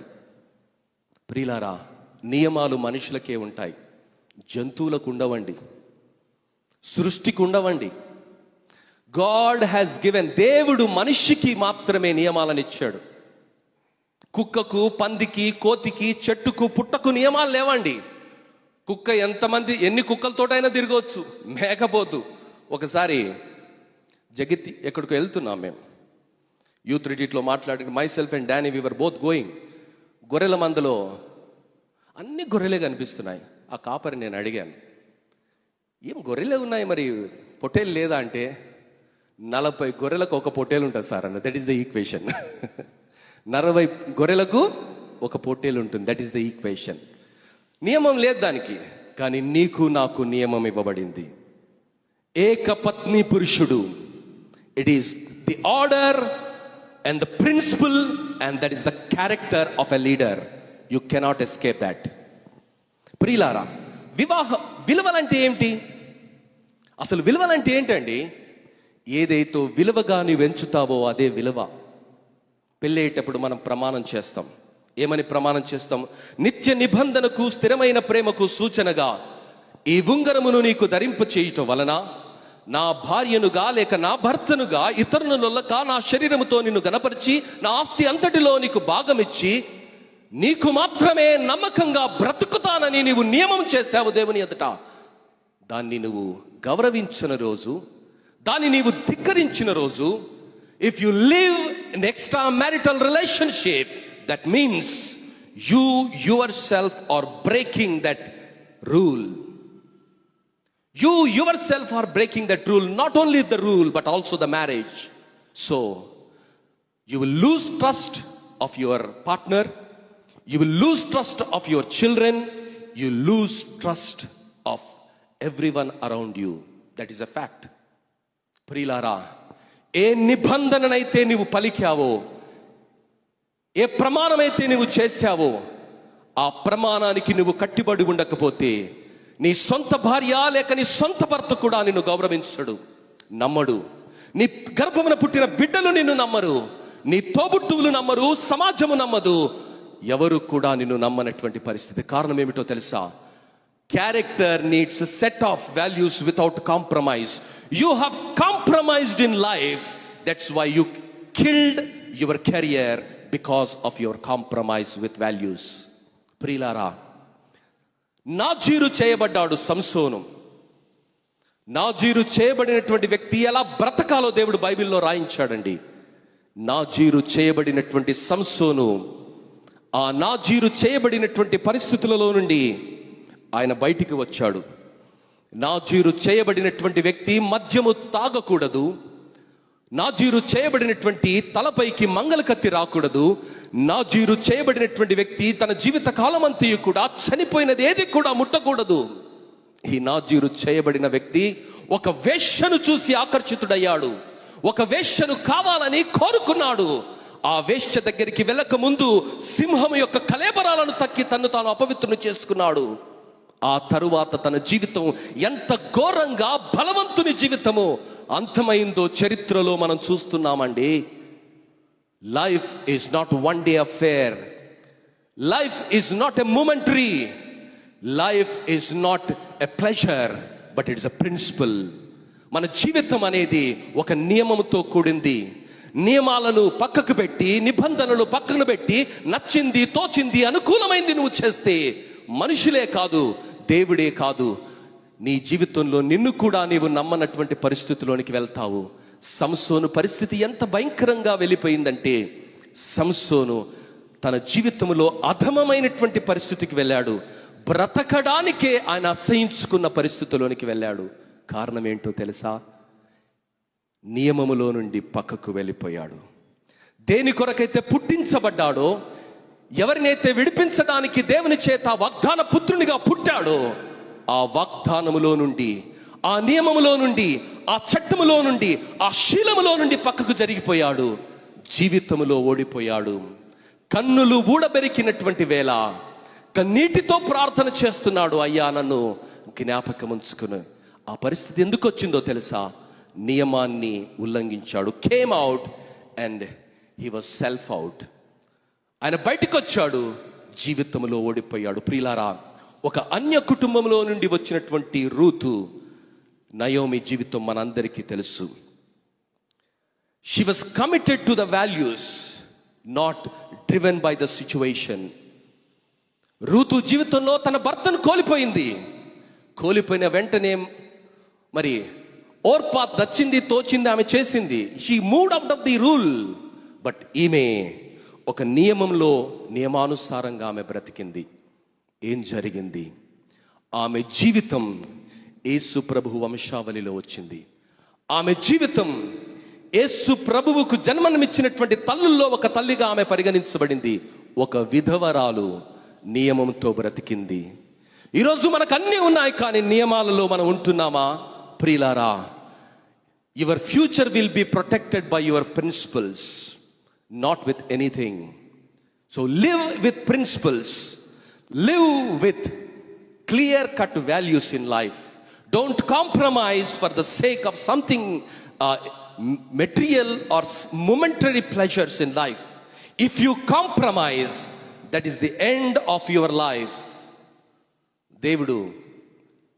ప్రియులారా, నియమాలు మనుషులకే ఉంటాయి, జంతువులకు ఉండవండి, సృష్టికి ఉండవండి. గాడ్ హ్యాస్ గివెన్, దేవుడు మనిషికి మాత్రమే నియమాలను ఇచ్చాడు. కుక్కకు, పందికి, కోతికి, చెట్టుకు, పుట్టకు నియమాలు లేవండి. కుక్క ఎన్ని కుక్కలతోటైనా తిరగవచ్చు. మేకపోతు ఒకసారి జగిత్తి ఎక్కడికో వెళ్తున్నాం మేము, యూత్ రిట్రీట్లో మాట్లాడి, myself and Danny, we were both going. గొర్రెల మందలో అన్ని గొర్రెలే కనిపిస్తున్నాయి. ఆ కాపరి నేను అడిగాను, ఏం గొర్రెలే ఉన్నాయి మరి పొట్టేలు లేదా అంటే, 40 గొర్రెలకు ఒక పొట్టేలు ఉంటుంది సార్ అన్న. That is the equation. 40 గొర్రెలకు ఒక పొట్టేలు ఉంటుంది. That is the equation. నియమం లేదు దానికి, కానీ నీకు నాకు నియమం ఇవ్వబడింది. ఏకపత్ని పురుషుడు, it is the order and the principle and that is the character of a leader. You cannot escape that. ప్రియులారా, విలువలంటే ఏంటి? అసలు విలువలంటే ఏంటండి? ఏదైతే విలువగా నీవు ఎంచుతావో అదే విలువ. పెళ్ళేటప్పుడు మనం ప్రమాణం చేస్తాం. ఏమని ప్రమాణం చేస్తాం? నిత్య నిబంధనకు, స్థిరమైన ప్రేమకు సూచనగా ఈ ఉంగరమును నీకు ధరింప చేయుట వలన నా భార్యనుగా లేక నా భర్తనుగా ఇతరులక నా శరీరముతో నిన్ను గణపరిచి నా ఆస్తి అంతటిలో నీకు భాగమిచ్చి నీకు మాత్రమే నమ్మకంగా బ్రతుకుతానని నీవు నియమం చేశావు దేవుని ఎదుట. దాన్ని నువ్వు గౌరవించిన రోజు, దాన్ని నీవు ధిక్కరించిన రోజు, if you live in extra marital relationship, that means you yourself are breaking that rule. You yourself are breaking that rule, not only the rule but also the marriage. So you will lose trust of your partner, you will lose trust of your children, you lose trust of everyone around you. That is a fact. ప్రియులారా, ఏ నిబంధననైతే నీవు పలికావో, ఏ ప్రమాణమైతే నీవు చేశావో, ఆ ప్రమాణానికి నువ్వు కట్టుబడి ఉండకపోతే నీ సొంత భార్య లేక నీ సొంత భర్త కూడా నిన్ను గౌరవించడు, నమ్మడు. నీ గర్భమున పుట్టిన బిడ్డలు నిన్ను నమ్మరు, నీ తోబుట్టువులు నమ్మరు, సమాజము నమ్మదు, ఎవరు కూడా నిన్ను నమ్మనటువంటి పరిస్థితి. కారణం ఏమిటో తెలుసా? Character needs a set of values without compromise. You have compromised in life, that's why you killed your career because of your compromise with values. ప్రియులారా, నాజీరు చేయబడ్డాడు సంసోను. నాజీరు చేయబడినటువంటి వ్యక్తి ఎలా బ్రతకాలో దేవుడు బైబిల్లో రాయించాడండి. నాజీరు చేయబడినటువంటి సంసోను ఆ నాజీరు చేయబడినటువంటి పరిస్థితులలో నుండి ఆయన బయటికి వచ్చాడు. నాజీరు చేయబడినటువంటి వ్యక్తి మద్యము తాగకూడదు, నాజీరు చేయబడినటువంటి తలపైకి మంగళకత్తి రాకూడదు, నాజీరు చేయబడినటువంటి వ్యక్తి తన జీవిత కాలమంతయు కూడా చనిపోయినది ఏది కూడా ముట్టకూడదు. ఈ నాజీరు చేయబడిన వ్యక్తి ఒక వేశ్యను చూసి ఆకర్షితుడయ్యాడు, ఒక వేశ్యను కావాలని కోరుకున్నాడు. ఆ వేశ్య దగ్గరికి వెళ్ళక ముందు సింహం యొక్క కళేబరాలను తక్కి తన్ను తాను అపవిత్రుని చేసుకున్నాడు. ఆ తరువాత తన జీవితం ఎంత ఘోరంగా బలవంతుని జీవితము అంతమైందో చరిత్రలో మనం చూస్తున్నామండి. Life is not one day affair, life is not a momentary, life is not a pleasure but it's a principle. మన జీవితం అనేది ఒక నియమంతో కూడింది. నియమాలను పక్కకు పెట్టి, నిబంధనలు పక్కన పెట్టి, నచ్చింది, తోచింది, అనుకూలమైంది నువ్వు చేస్తే మనుషులే కాదు, దేవుడే కాదు, నీ జీవితంలో నిన్ను కూడా నీవు నమ్మనటువంటి పరిస్థితిలోనికి వెళ్తావు. సంసోను పరిస్థితి ఎంత భయంకరంగా వెళ్ళిపోయిందంటే, సంసోను తన జీవితంలో అధమమైనటువంటి పరిస్థితికి వెళ్ళాడు. బ్రతకడానికే ఆయన అసహించుకున్న పరిస్థితిలోనికి వెళ్ళాడు. కారణం ఏంటో తెలుసా? నియమములో నుండి పక్కకు వెళ్ళిపోయాడు. దేని కొరకైతే పుట్టించబడ్డాడో, ఎవరినైతే విడిపించడానికి దేవుని చేత వాగ్దాన పుత్రునిగా పుట్టాడో, ఆ వాగ్దానములో నుండి, ఆ నియమములో నుండి, ఆ చట్టములో నుండి, ఆ శీలములో నుండి పక్కకు జరిగిపోయాడు. జీవితములో ఓడిపోయాడు. కన్నులు ఊడబెరికినటువంటి వేళ కన్నీటితో ప్రార్థన చేస్తున్నాడు, అయ్యా నన్ను జ్ఞాపకం ఉంచుకుని. ఆ పరిస్థితి ఎందుకు వచ్చిందో తెలుసా? నియమాన్ని ఉల్లంఘించాడు. Came out and he was self out. ఆయన బయటికి వచ్చాడు, జీవితంలో ఓడిపోయాడు. ప్రియులారా, ఒక అన్య కుటుంబంలో నుండి వచ్చినటువంటి రూతు, నయోమి జీవితం మనందరికీ తెలుసు. She was committed to the values. Not driven by the situation. Ruth జీవితంలో తన భర్తను కోల్పోయింది. కోల్పోయిన వెంటనే మరి ఓర్పా నచ్చింది, తోచింది, ఆమె చేసింది. She moved out of the rule. But ఈమె ఒక నియమానుసారంగా ఆమె బ్రతికింది. ఏం జరిగింది? ఆమె జీవితం యేసు ప్రభు వంశావళిలో వచ్చింది. ఆమె జీవితం యేసు ప్రభువుకు జన్మనిచ్చినటువంటి తల్లుల్లో ఒక తల్లిగా ఆమె పరిగణించబడింది. ఒక విధవరాలు నియమంతో బ్రతికింది. ఈరోజు మనకు అన్నీ ఉన్నాయి, కానీ నియమాలలో మనం ఉంటున్నామా? ప్రియులారా, your future will be protected by your principles, not with anything. So live with principles, live with clear cut values in life. Don't compromise for the sake of something material or momentary pleasures in life. If you compromise, that is the end of your life. దేవుడు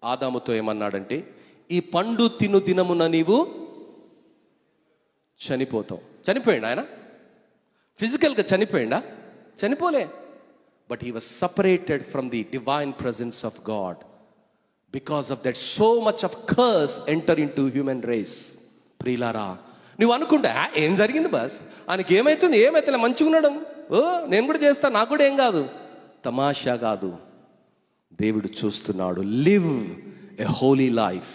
ఆదాముతో ఏమన్నాడంటే, ఈ పండు తిను దినమున నీవు చనిపోతావు. చనిపోయిండు ఆయన? ఫిజికల్గా చనిపోయిండా? చనిపోలే. But he was separated from the divine presence of God. Because of that, so much of curse enter into human race. ప్రియులారా, నువ్వు అనుకుంటా ఏం జరిగింది బాస్, ఆయనకి ఏమైతుంది, ఏమైతే మంచిగా ఉన్నాడు, నేను కూడా చేస్తా, నాకు కూడా ఏం కాదు. తమాషా కాదు. దేవుడు చూస్తున్నాడు. Live a Holi life,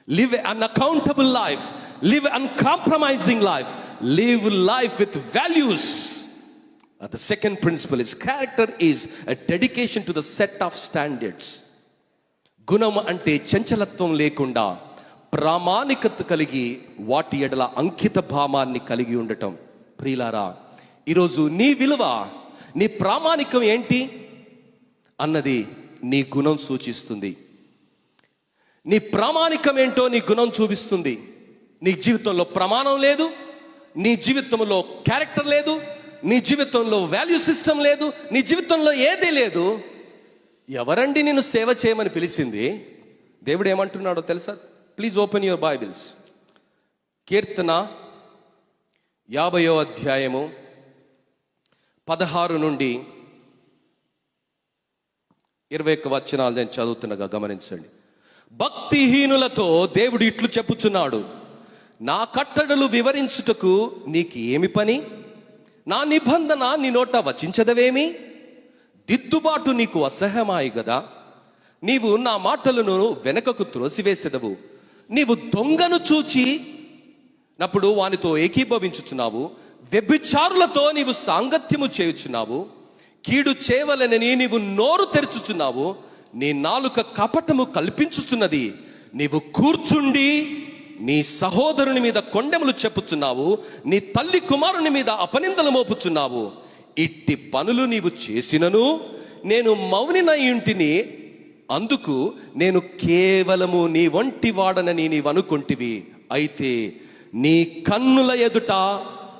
live an accountable life, live uncompromising life, live life with values. The second principle is character is a dedication to the set of standards. గుణం అంటే చంచలత్వం లేకుండా ప్రామాణికత కలిగి వాటి ఎడల అంకిత భావాన్ని కలిగి ఉండటం. ప్రియులారా, ఈరోజు నీ విలువ, నీ ప్రామాణికం ఏంటి అన్నది నీ గుణం సూచిస్తుంది. నీ ప్రామాణికం ఏంటో నీ గుణం చూపిస్తుంది. నీ జీవితంలో ప్రమాణం లేదు, నీ జీవితంలో క్యారెక్టర్ లేదు, నీ జీవితంలో వాల్యూ సిస్టమ్ లేదు, నీ జీవితంలో ఏదీ లేదు. ఎవరండి నిన్ను సేవ చేయమని పిలిచింది? దేవుడు ఏమంటున్నాడో తెలుసా? Please open your Bibles. కీర్తన 50వ అధ్యాయము 16 నుండి 21 వచనాలు నేను చదువుతున్నగా గమనించండి. భక్తిహీనులతో దేవుడు ఇట్లు చెప్పుచున్నాడు, నా కట్టడలు వివరించుటకు నీకు ఏమి పని? నా నిబంధన నీ నోట వచించదవేమి? దిద్దుబాటు నీకు అసహ్యమాయి గదా. నీవు నా మాటలను వెనకకు త్రోసివేసెదవు. నీవు దొంగను చూచి నప్పుడు వానితో ఏకీభవించుచున్నావు. వ్యభిచారులతో నీవు సాంగత్యము చేయుచున్నావు. కీడు చేయవలనని నీవు నోరు తెరుచుచున్నావు. నీ నాలుక కపటము కల్పించుచున్నది. నీవు కూర్చుండి నీ సహోదరుని మీద కొండెములు చెప్పుచున్నావు. నీ తల్లి కుమారుని మీద అపనిందలు మోపుచున్నావు. ఇట్టి పనులు నీవు చేసినను నేను మౌనినై ఇంటిని. అందుకు నేను కేవలము నీ వంటి వాడనని నీవు అనుకొంటివి. అయితే నీ కన్నుల ఎదుట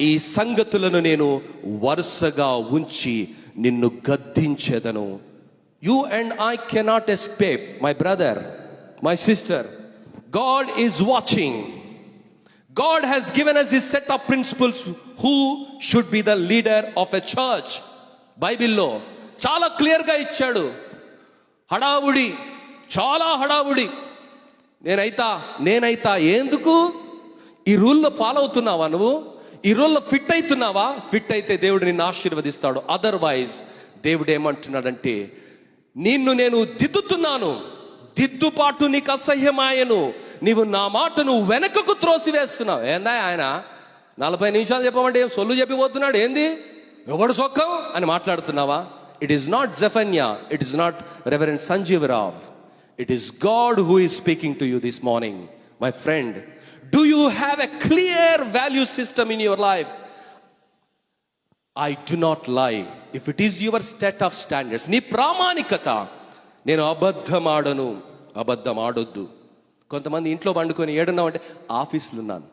ఈ సంగతులను నేను వరుసగా ఉంచి నిన్ను గద్దించెదను. You and I cannot escape, my brother, my sister. God is watching. God has given us this set of principles who should be the leader of a church. బైబిల్లో చాలా క్లియర్గా ఇచ్చాడు. హడావుడి, చాలా హడావుడి. నేనైతా ఎందుకు? ఈ రూల్లో ఫాలో అవుతున్నావా నువ్వు? ఈ రూల్లో ఫిట్ అవుతున్నావా? ఫిట్ అయితే దేవుడు నిన్ను ఆశీర్వదిస్తాడు. అదర్వైజ్ దేవుడు ఏమంటున్నాడంటే, నిన్ను నేను దిద్దుతున్నాను, దిద్దుబాటు నీకు అసహ్యమాయను. నీవు నా మాటను వెనకకు త్రోసివేస్తున్నావు. ఏందా ఆయన 40 నిమిషాలు చెప్పమంటే సొల్లు చెప్పిపోతున్నాడు, ఏంది ఎవడు సొక్కం అని మాట్లాడుతున్నావా? It is not Zephaniah, it is not reverend Sanjeev Rao. It is God who is speaking to you this morning. My friend, do you have a clear value system in your life? I do not lie. If it is your set of standards, నీ ప్రామాణికత, నేను అబద్ధం ఆడొద్దు. కొంతమంది ఇంట్లో పండుకొని ఏడున్నావు అంటే ఆఫీసులో ఉన్నాను.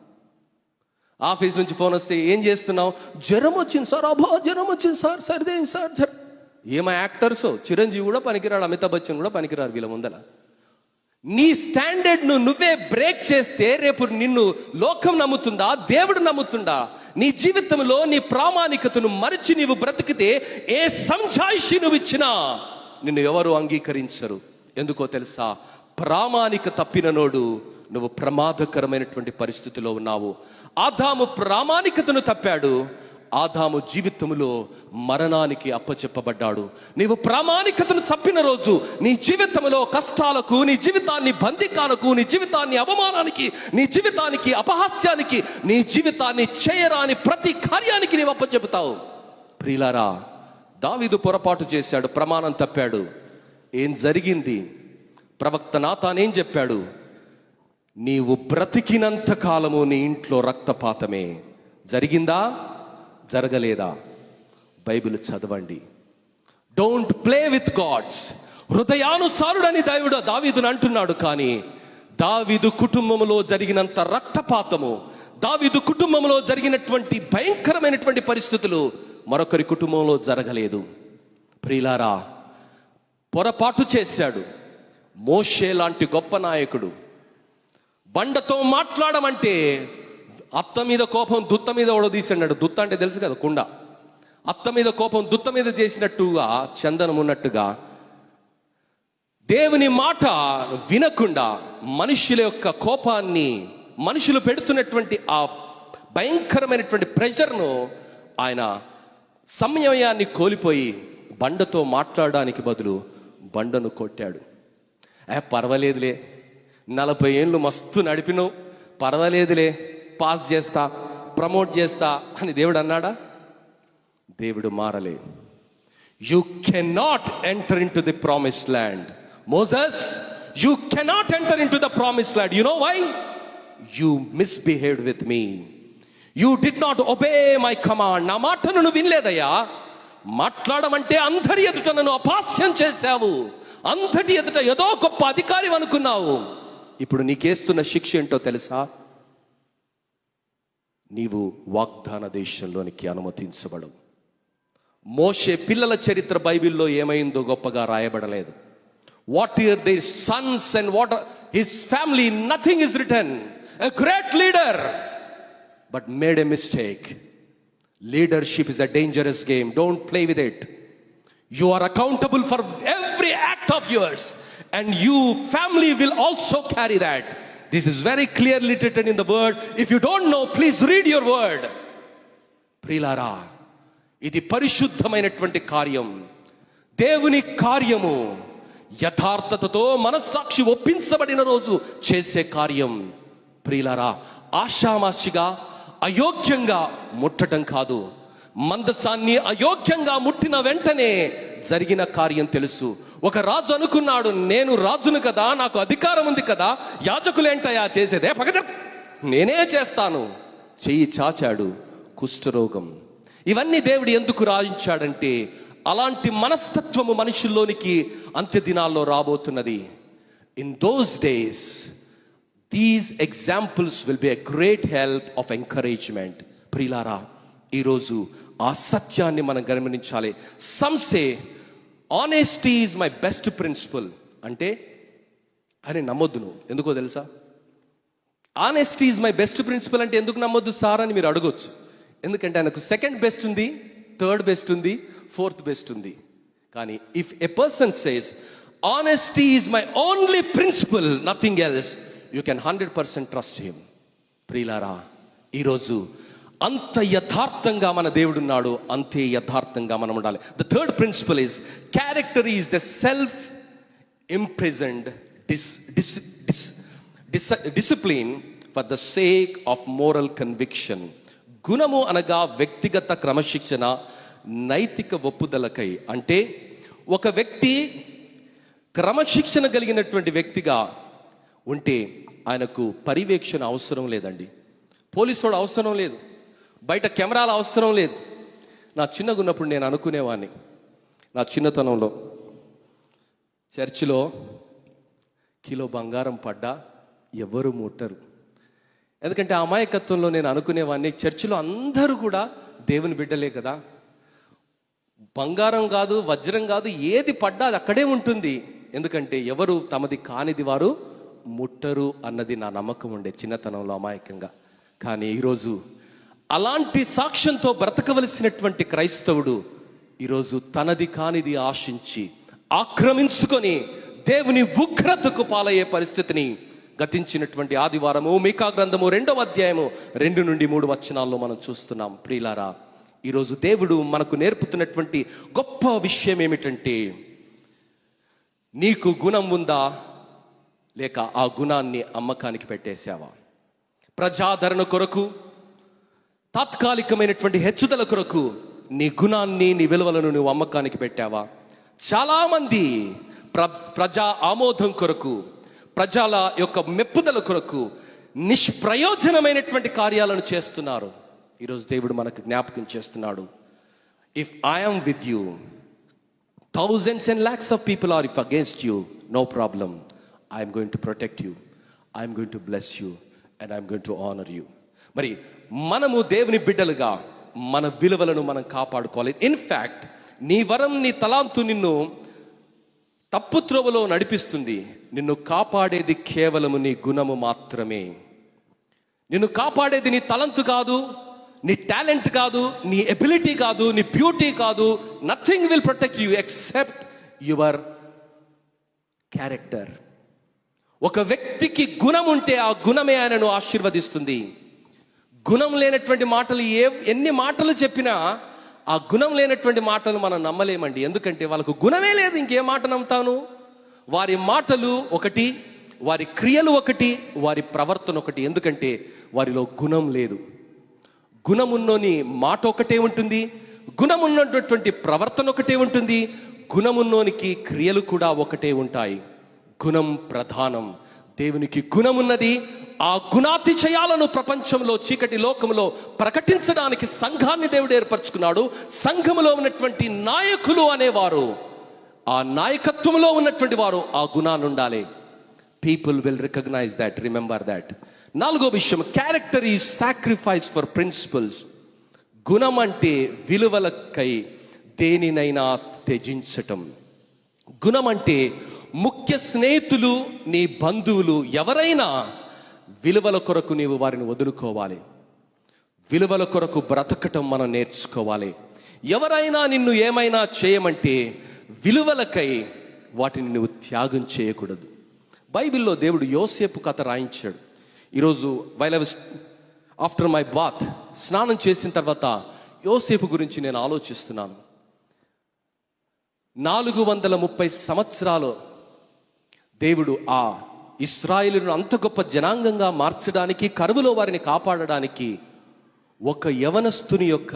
ఆఫీస్ నుంచి ఫోన్ వస్తే ఏం చేస్తున్నావు? జ్వరం వచ్చింది సార్. జ్వరం వచ్చింది సార్, సరిదేంది సార్. ఏమో యాక్టర్స్, చిరంజీవి కూడా పనికిరాడు, అమితాబ్ బచ్చన్ కూడా పనికిరారు వీళ్ళ ముందర. నీ స్టాండర్డ్ ను నువ్వే బ్రేక్ చేస్తే రేపు నిన్ను లోకం నమ్ముతుందా, దేవుడు నమ్ముతుందా? నీ జీవితంలో నీ ప్రామాణికతను మరిచి నీవు బ్రతికితే ఏ సంజాయిషి నువ్వు ఇచ్చినా నిన్ను ఎవరు అంగీకరించరు. ఎందుకో తెలుసా? ప్రామాణిక తప్పిననోడు నువ్వు ప్రమాదకరమైనటువంటి పరిస్థితిలో ఉన్నావు. ఆదాము ప్రామాణికతను తప్పాడు. ఆదాము జీవితంలో మరణానికి అప్పచెప్పబడ్డాడు. నీవు ప్రామాణికతను తప్పిన రోజు నీ జీవితంలో కష్టాలకు, నీ జీవితాన్ని బంధికాలకు, నీ జీవితాన్ని అవమానానికి, నీ జీవితానికి అపహాస్యానికి, నీ జీవితాన్ని చేయరాని ప్రతి కార్యానికి నీవు అప్పచెపుతావు. ప్రియులారా, దావీదు పొరపాటు చేశాడు, ప్రమాణం తప్పాడు. ఏం జరిగింది? ప్రవక్త నాతాన్ ఏం చెప్పాడు? నీవు బ్రతికినంత కాలము నీ ఇంట్లో రక్తపాతమే. జరిగిందా? జరగలేదా? బైబిల్ చదవండి. Don't play with gods. హృదయానుసారుడని దావీదును అంటున్నాడు. కానీ దావీదు కుటుంబంలో జరిగినంత రక్తపాతము, దావీదు కుటుంబంలో జరిగినటువంటి భయంకరమైనటువంటి పరిస్థితులు మరొకరి కుటుంబంలో జరగలేదు. ప్రియులారా, పొరపాటు చేశాడు. మోషే లాంటి గొప్ప నాయకుడు బండతో మాట్లాడమంటే అత్త మీద కోపం దుత్త మీద ఓడదీసాడు. దుత్త అంటే తెలుసు కదా, కుండ. అత్త మీద కోపం దుత్త మీద చేసినట్టుగా, చందనం ఉన్నట్టుగా దేవుని మాట వినకుండా మనుషుల యొక్క కోపాన్ని, మనుషులు పెడుతున్నటువంటి ఆ భయంకరమైనటువంటి ప్రెషర్ను ఆయన సమయాన్ని కోల్పోయి బండతో మాట్లాడడానికి బదులు బండను కొట్టాడు. పర్వాలేదులే, 40 ఏళ్ళు మస్తు నడిపినావు, పర్వాలేదులే, పాస్ చేస్తా, ప్రమోట్ చేస్తా అని దేవుడు అన్నాడా? దేవుడు మారలే. You cannot enter in to the promised land. Moses, you cannot enter in to the promised land. You know why? You misbehaved with me. You did not obey my command. నా మాటను నువ్వు వినలేదయ్యా. మాట్లాడమంటే అందరి ఎదుట నన్ను అపహాస్యం చేశావు, అంతటి ఎదుట ఏదో గొప్ప అధికారి అనుకున్నావు. ఇప్పుడు నీకేస్తున్న శిక్ష ఏంటో తెలుసా? నీవు వాగ్దాన దేశంలోనికి అనుమతించబడవు. మోషే పిల్లల చరిత్ర బైబిల్లో ఏమైందో గొప్పగా రాయబడలేదు. What were their sons and what his family, nothing is written. A great leader but made a mistake. Leadership is a dangerous game. Don't play with it. You are accountable for every act of yours, and you family will also carry that. This is very clearly written in the word. If you don't know, please read your word. ప్రియులారా, ఇది పరిశుద్ధమైనటువంటి కార్యం, దేవుని కార్యము. యథార్థతతో మనస్సాక్షి ఒప్పించబడిన రోజు చేసే కార్యం. ప్రియులారా, ఆషామాషిగా అయోగ్యంగా ముట్టడం కాదు. మందసాన్ని అయోగ్యంగా ముట్టిన వెంటనే జరిగిన కార్యం తెలుసు. ఒక రాజు అనుకున్నాడు, నేను రాజును కదా, నాకు అధికారం ఉంది కదా, యాజకులేంటయా చేసేదే, పగట నేనే చేస్తాను. చెయ్యి చాచాడు, కుష్ఠరోగం. ఇవన్నీ దేవుడు ఎందుకు రాయించాడంటే అలాంటి మనస్తత్వము మనుషుల్లోనికి అంత్య దినాల్లో రాబోతున్నది. In those days these examples will be a great help of encouragement. ప్రియులారా, ఈరోజు ఆ సత్యాన్ని మనం గమనించాలి. some say honesty is my best principle. అంటే అని నమ్మొద్దు నువ్వు. ఎందుకో తెలుసా? honesty is my best principle అంటే ఎందుకు నమ్మొద్దు సార్ అని మీరు అడగొచ్చు. ఎందుకంటే ఆయనకు సెకండ్ బెస్ట్ ఉంది, థర్డ్ బెస్ట్ ఉంది, ఫోర్త్ బెస్ట్ ఉంది. కానీ if a person says honesty is my only principle, nothing else, you can 100% trust him. ప్రియులారా, ఈరోజు అంత యథార్థంగా మన దేవుడున్నాడు, అంతే యథార్థంగా మనం ఉండాలి. The third principle is character is the self imprisoned discipline for the sake of moral conviction. గుణము అనగా వ్యక్తిగత క్రమశిక్షణ, నైతిక ఒప్పుదలకై. అంటే ఒక వ్యక్తి క్రమశిక్షణ కలిగినటువంటి వ్యక్తిగా ఉంటే ఆయనకు పర్యవేక్షణ అవసరం లేదండి. పోలీసుడు అవసరం లేదు, బయట కెమెరాల అవసరం లేదు. నా చిన్నగా ఉన్నప్పుడు నేను అనుకునేవాడిని, నా చిన్నతనంలో చర్చిలో కిలో బంగారం పడ్డా ఎవరు ముట్టరు. ఎందుకంటే ఆ అమాయకత్వంలో నేను అనుకునేవాడిని, చర్చిలో అందరూ కూడా దేవుని బిడ్డలే కదా, బంగారం కాదు, వజ్రం కాదు, ఏది పడ్డా అది అక్కడే ఉంటుంది. ఎందుకంటే ఎవరు తమది కానిది వారు ముట్టరు అన్నది నా నమ్మకం ఉండే చిన్నతనంలో అమాయకంగా. కానీ ఈరోజు అలాంటి సాక్ష్యంతో బ్రతకవలసినటువంటి క్రైస్తవుడు ఈరోజు తనది కానిది ఆశించి ఆక్రమించుకొని దేవుని ఉగ్రతకు పాలయ్యే పరిస్థితిని గతించినటువంటి ఆదివారము మీకా గ్రంథము 2వ అధ్యాయము 2 నుండి 3 వచనాల్లో మనం చూస్తున్నాం. ప్రియులారా, ఈరోజు దేవుడు మనకు నేర్పుతున్నటువంటి గొప్ప విషయం ఏమిటంటే, నీకు గుణం ఉందా, లేక ఆ గుణాన్ని అమ్మకానికి పెట్టేశావా? ప్రజాదరణ కొరకు, తాత్కాలికమైనటువంటి హెచ్చుదల కొరకు నీ గుణాన్ని, నీ విలువలను నువ్వు అమ్మకానికి పెట్టావా? చాలా మంది ప్రజా ఆమోదం కొరకు, ప్రజల యొక్క మెప్పుదల కొరకు నిష్ప్రయోజనమైనటువంటి కార్యాలను చేస్తున్నారు. ఈరోజు దేవుడు మనకు జ్ఞాపకం చేస్తున్నాడు, if I'm with you, thousands and lakhs of people are if against you, no problem, I am going to protect you, I am going to bless you, and I am going to honor you. మరి మనము దేవుని బిడ్డలుగా మన విలువలను మనం కాపాడుకోవాలి. In fact నీ వరం, నీ తలాంతు నిన్ను తప్పు త్రోవలో నడిపిస్తుంది. నిన్ను కాపాడేది కేవలము నీ గుణము మాత్రమే. నిన్ను కాపాడేది నీ తలంతు కాదు, నీ టాలెంట్ కాదు, నీ ఎబిలిటీ కాదు, నీ బ్యూటీ కాదు. Nothing will protect you except your character. ఒక వ్యక్తికి గుణం ఉంటే ఆ గుణమే ఆయనను ఆశీర్వదిస్తుంది. గుణం లేనటువంటి మాటలు ఎన్ని మాటలు చెప్పినా ఆ గుణం లేనటువంటి మాటలు మనం నమ్మలేమండి. ఎందుకంటే వాళ్ళకు గుణమే లేదు, ఇంకేం మాట నమ్ముతాను? వారి మాటలు ఒకటి, వారి క్రియలు ఒకటి, వారి ప్రవర్తన ఒకటి. ఎందుకంటే వారిలో గుణం లేదు. గుణమున్నోని మాట ఒకటే ఉంటుంది, గుణమున్నటువంటి ప్రవర్తన ఒకటే ఉంటుంది, గుణమున్నోనికి క్రియలు కూడా ఒకటే ఉంటాయి. గుణం ప్రధానం. దేవునికి గుణమున్నది. ఆ గుణాతిశయాలను ప్రపంచంలో, చీకటి లోకంలో ప్రకటించడానికి సంఘాన్ని దేవుడు ఏర్పరచుకున్నాడు. సంఘములో ఉన్నటువంటి నాయకులు అనేవారు, ఆ నాయకత్వంలో ఉన్నటువంటి వారు ఆ గుణాలు ఉండాలి. People will recognise that, remember that. 4వ విషయం, character is sacrifice for principles. గుణం అంటే విలువలకై దేనినైనా త్యజించటం. గుణం అంటే ముఖ్య స్నేహితులు, నీ బంధువులు ఎవరైనా విలువల కొరకు నీవు వారిని వదులుకోవాలి. విలువల కొరకు బ్రతకటం మనం నేర్చుకోవాలి. ఎవరైనా నిన్ను ఏమైనా చేయమంటే విలువలకై వాటిని నువ్వు త్యాగం చేయకూడదు. బైబిల్లో దేవుడు యోసేపు కథ రాయించాడు. ఈరోజు ఆఫ్టర్ మై బాత్, స్నానం చేసిన తర్వాత యోసేపు గురించి నేను ఆలోచిస్తున్నాను. 430 సంవత్సరాలు దేవుడు ఆ ఇశ్రాయేలును అంత గొప్ప జనాంగంగా మార్చడానికి, కరువులో వారిని కాపాడడానికి ఒక యవనస్తుని యొక్క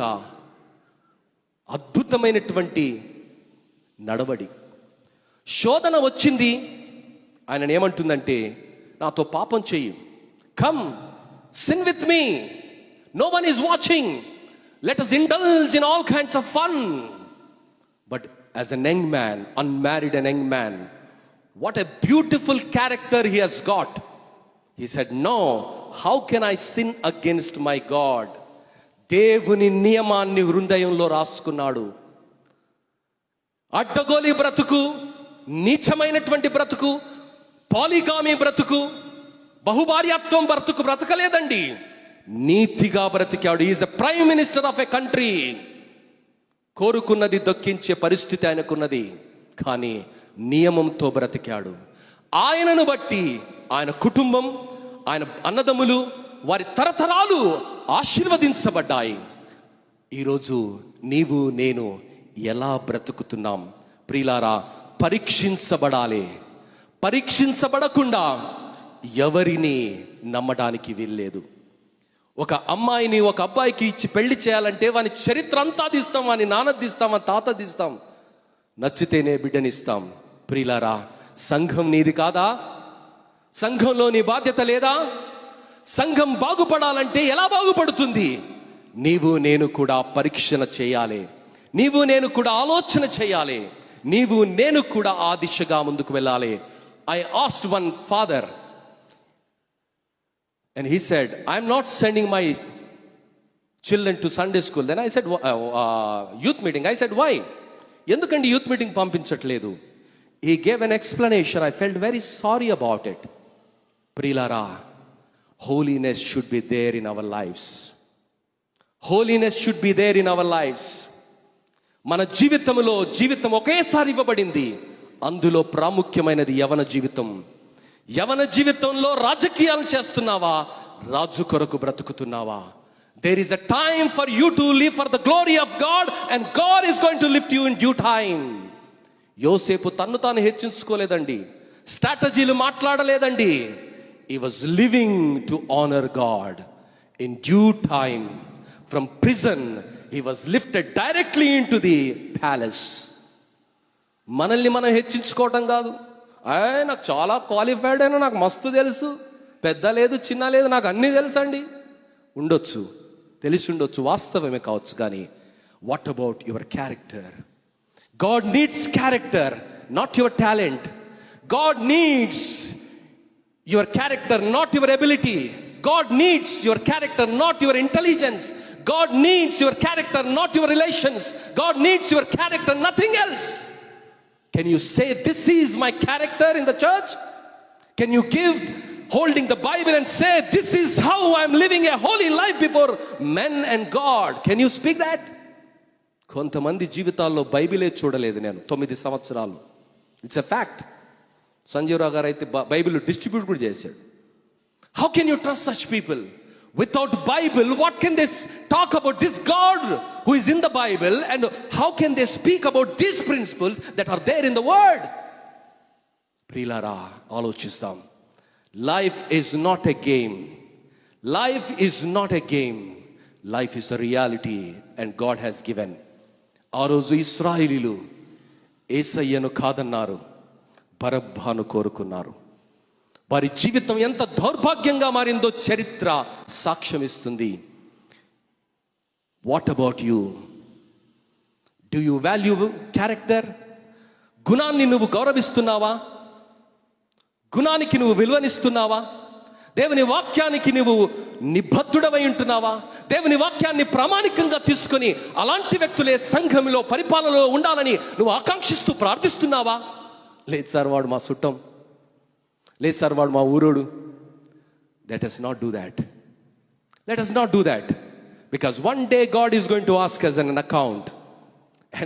అద్భుతమైనటువంటి నడవడి. శోధన వచ్చింది, ఆయన ఏమంటుందంటే, నాతో పాపం చెయ్యి, come sin with me, no one is watching, let us indulge in all kinds of fun. But as a young man, unmarried and young man, what a beautiful character he has got. He said, no, how can I sin against my God? దేవుని నియమాన్ని హృదయంలో రాసుకున్నాడు. అడ్డగోలి బ్రతుకు, నీచమైనటువంటి బ్రతుకు, పాలిగామి బ్రతుకు, బహుభార్యాత్వం బ్రతకలేదండి. నీతిగా బ్రతికాడు. Is a prime minister of a country. కోరుకున్నది దొక్కించే పరిస్థితి ఆయనకున్నది, కానీ నియమంతో బ్రతికాడు. ఆయనను బట్టి ఆయన కుటుంబం, ఆయన అన్నదమ్ములు, వారి తరతరాలు ఆశీర్వదించబడ్డాయి. ఈరోజు నీవు నేను ఎలా బ్రతుకుతున్నాం? ప్రియులారా, పరీక్షించబడాలి. పరీక్షించబడకుండా ఎవరిని నమ్మడానికి వీల్లేదు. ఒక అమ్మాయిని ఒక అబ్బాయికి ఇచ్చి పెళ్లి చేయాలంటే వాని చరిత్ర అంతా తీస్తాం, వాని నాన్న తీస్తాం, వాని తాత తీస్తాం, నచ్చితేనే బిడ్డనిస్తాం. ప్రియులారా, సంఘం నీది కాదా? సంఘంలో నీ బాధ్యత లేదా? సంఘం బాగుపడాలంటే ఎలా బాగుపడుతుంది? నీవు నేను కూడా పరీక్షణ చేయాలి. నీవు నేను కూడా ఆలోచన చేయాలి. నీవు నేను కూడా ఆ దిశగా ముందుకు వెళ్ళాలి. I asked one father, and he said, I am not sending my children to Sunday school. Then I said, youth meeting. I said, why? ఎందుకండి యూత్ మీటింగ్ పంపించట్లేదు? He gave an explanation. I felt very sorry about it. ప్రియులారా, holiness should be there in our lives. Holiness should be there in our lifes. మన జీవితం ఒకేసారి ఇవ్వబడింది. అందులో ప్రాముఖ్యమైనది యవన జీవితం. యవన జీవితంలో రాజకీయాలు చేస్తున్నావా, రాజు కొరకు బ్రతుకుతున్నావా? There is a time for you to live for the glory of God, and God is going to lift you in due time. యోసేపు తన్ను తాను హెచ్చించుకోలేదండి, స్ట్రాటజీలు మాట్లాడలేదండి. He was living to honor God. In due time, from prison, he was lifted directly into the palace. మనల్ని మనం హెచ్చించుకోవటం కాదు. నాకు చాలా qualified అయినా, నాకు మస్తు తెలుసు, పెద్ద లేదు చిన్న లేదు, నాకు అన్నీ తెలుసండి. ఉండొచ్చు, తెలిసి ఉండొచ్చు, వాస్తవమే కావచ్చు. కానీ what about your character? God needs character, not your talent. God needs your character, not your ability. God needs your character, not your intelligence. God needs your character, not your relations. God needs your character, nothing else. Can you say, this is my character in the church? Can you give holding the Bible and say, this is how I'm living a holy life before men and God? Can you speak that? కొంతమంది జీవితాల్లో బైబిలే చూడలేదు నేను 9 సంవత్సరాలు. It's a fact. Sanjeev Rao గారు అయితే Bible distribute కూడా చేశాడు. How can you trust such people? Without Bible, what can they talk about this God who is in the Bible, and how can they speak about these principles that are there in the word? ప్రియులారా, ఆలోచిస్తాం. Life is not a game. Life is not a game. Life is a reality, and God has given. ఆ రోజు ఇశ్రాయేలీయులు యేసయ్యను కాదన్నారు, బరబ్బను కోరుకున్నారు. వారి జీవితం ఎంత దౌర్భాగ్యంగా మారిందో చరిత్ర సాక్ష్యం ఇస్తుంది. What about you? Do you value character? గుణాన్ని నువ్వు గౌరవిస్తున్నావా? గుణానికి నువ్వు విలువనిస్తున్నావా? దేవుని వాక్యానికి నువ్వు నిబద్ధుడవై ఉంటున్నావా? దేవుని వాక్యాన్ని ప్రామాణికంగా తీసుకొని అలాంటి వ్యక్తులే సంఘంలో పరిపాలనలో ఉండాలని నువ్వు ఆకాంక్షిస్తూ ప్రార్థిస్తున్నావా? లేదు సార్, వాడు మా చుట్టం, లేదు సార్ వాడు మా ఊరోడు. Let us not do that. Let us not do that. Because one day God is going to ask us an account.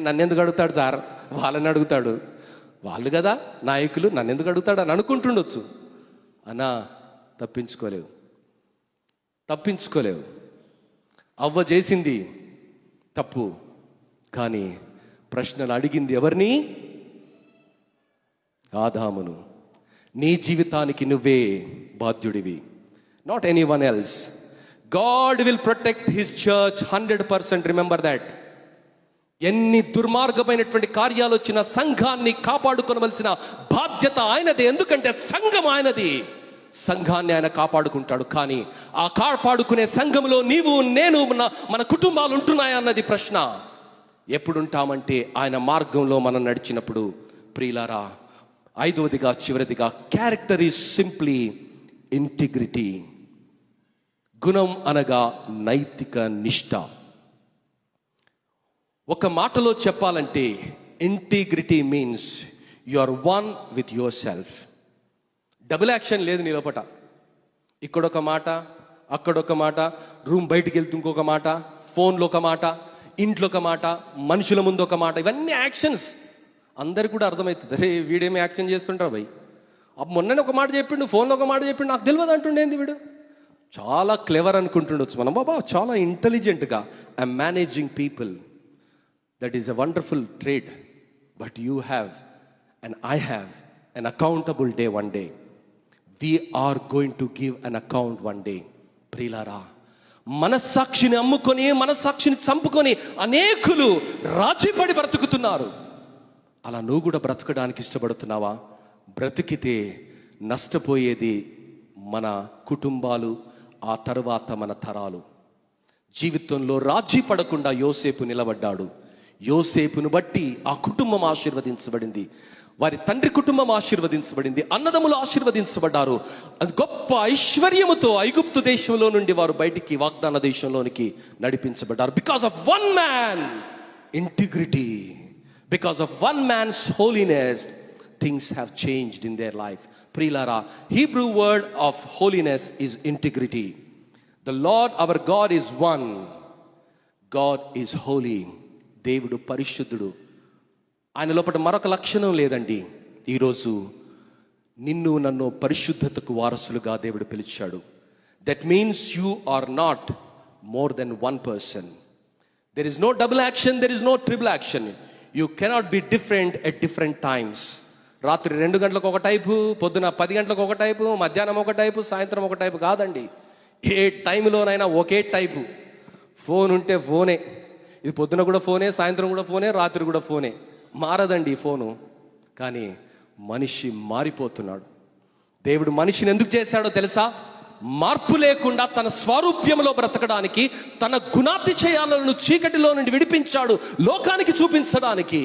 నన్ను ఎందుకు అడుగుతాడు సార్? వాళ్ళని అడుగుతాడు. వాళ్ళు కదా నాయకులు, నన్ను ఎందుకు అడుగుతాడు అని అనుకుంటుండొచ్చు. అన్నా, తప్పించుకోలేవు. అవ్వ చేసింది తప్పు, కానీ ప్రశ్నలు అడిగింది ఎవరిని? ఆదామును. నీ జీవితానికి నువ్వే బాధ్యుడివి, not anyone else. God will protect his church 100%. Remember that. ఎన్ని దుర్మార్గమైనటువంటి కార్యాలు వచ్చిన సంఘాన్ని కాపాడుకోవలసిన బాధ్యత ఆయనదే. ఎందుకంటే సంఘం ఆయనది. సంఘాన్ని ఆయన కాపాడుకుంటాడు. కానీ ఆ కాపాడుకునే సంఘంలో నీవు నేను మన కుటుంబాలు ఉంటున్నాయన్నది ప్రశ్న. ఎప్పుడుంటామంటే ఆయన మార్గంలో మనం నడిచినప్పుడు. ప్రియులారా, 5వదిగా చివరిదిగా, క్యారెక్టర్ ఈజ్ సింప్లీ ఇంటిగ్రిటీ. గుణం అనగా నైతిక నిష్ఠ. ఒక మాటలో చెప్పాలంటే integrity means you are one with yourself. Double action లేదు నీ లోపట. ఇక్కడొక మాట, అక్కడొక మాట, రూమ్ బయటికి వెళ్తూ ఇంకొక మాట, ఫోన్లో ఒక మాట, ఇంట్లో ఒక మాట, మనుషుల ముందు ఒక మాట. ఇవన్నీ యాక్షన్స్. అందరికి కూడా అర్థమవుతుంది, అరే వీడేమి యాక్షన్ చేస్తుంటారు భయ్, మొన్ననే ఒక మాట చెప్పిండు, ఫోన్లో ఒక మాట చెప్పిండు, నాకు తెలియదు అంటుండేంది వీడు. చాలా క్లెవర్ అనుకుంటుండొచ్చు మనం, బాబా చాలా ఇంటెలిజెంట్గా. I'm managing people. That is a wonderful trade. But you have and I have an accountable day one day. We are going to give an account one day. ప్రియులారా, మనస్సాక్షిని అమ్ముకొని, మనస్సాక్షిని చంపుకొని అనేకులు రాజీపడి బ్రతుకుతున్నారు. అలా నువ్వు కూడా బ్రతకడానికి ఇష్టపడుతున్నావా? బ్రతికితే నష్టపోయేది మన కుటుంబాలు, ఆ తర్వాత మన తరాలు. జీవితంలో రాజీ పడకుండా యోసేపు నిలబడ్డాడు. యోసేపును బట్టి ఆ కుటుంబం ఆశీర్వదించబడింది, వారి తండ్రి కుటుంబం ఆశీర్వదించబడింది, అన్నదమ్ములు ఆశీర్వదించబడ్డారు. అది గొప్ప ఐశ్వర్యముతో ఐగుప్తు దేశంలో నుండి వారు బయటికి వాగ్దాన దేశంలోనికి నడిపించబడ్డారు. Because of one man integrity, because of one man's holiness, things have changed in their life. ప్రియులారా, Hebrew word of holiness is integrity. The Lord our God is one. God is holy. దేవుడు పరిశుద్ధుడు. ఆయన లోపల మరొక లక్షణం లేదండి. ఈరోజు నిన్ను నన్ను పరిశుద్ధతకు వారసులుగా దేవుడు పిలిచాడు. That means you are not more than one person. There is no double action, there is no triple action. You cannot be different at different times. రాత్రి 2 గంటలకు ఒక టైపు, పొద్దున 10 గంటలకు ఒక టైపు, మధ్యాహ్నం ఒక టైపు, సాయంత్రం ఒక టైపు కాదండి. ఏ టైంలోనైనా ఒకే టైపు. ఫోన్ ఉంటే ఫోనే. ఇది పొద్దున కూడా ఫోనే, సాయంత్రం కూడా ఫోనే, రాత్రి కూడా ఫోనే. మారదండి ఈ ఫోను. కానీ మనిషి మారిపోతున్నాడు. దేవుడు మనిషిని ఎందుకు చేశాడో తెలుసా? మార్పు లేకుండా తన స్వారూప్యంలో బ్రతకడానికి, తన గుణాతిశయాలను చీకటిలో నుండి విడిపించాడు లోకానికి చూపించడానికి.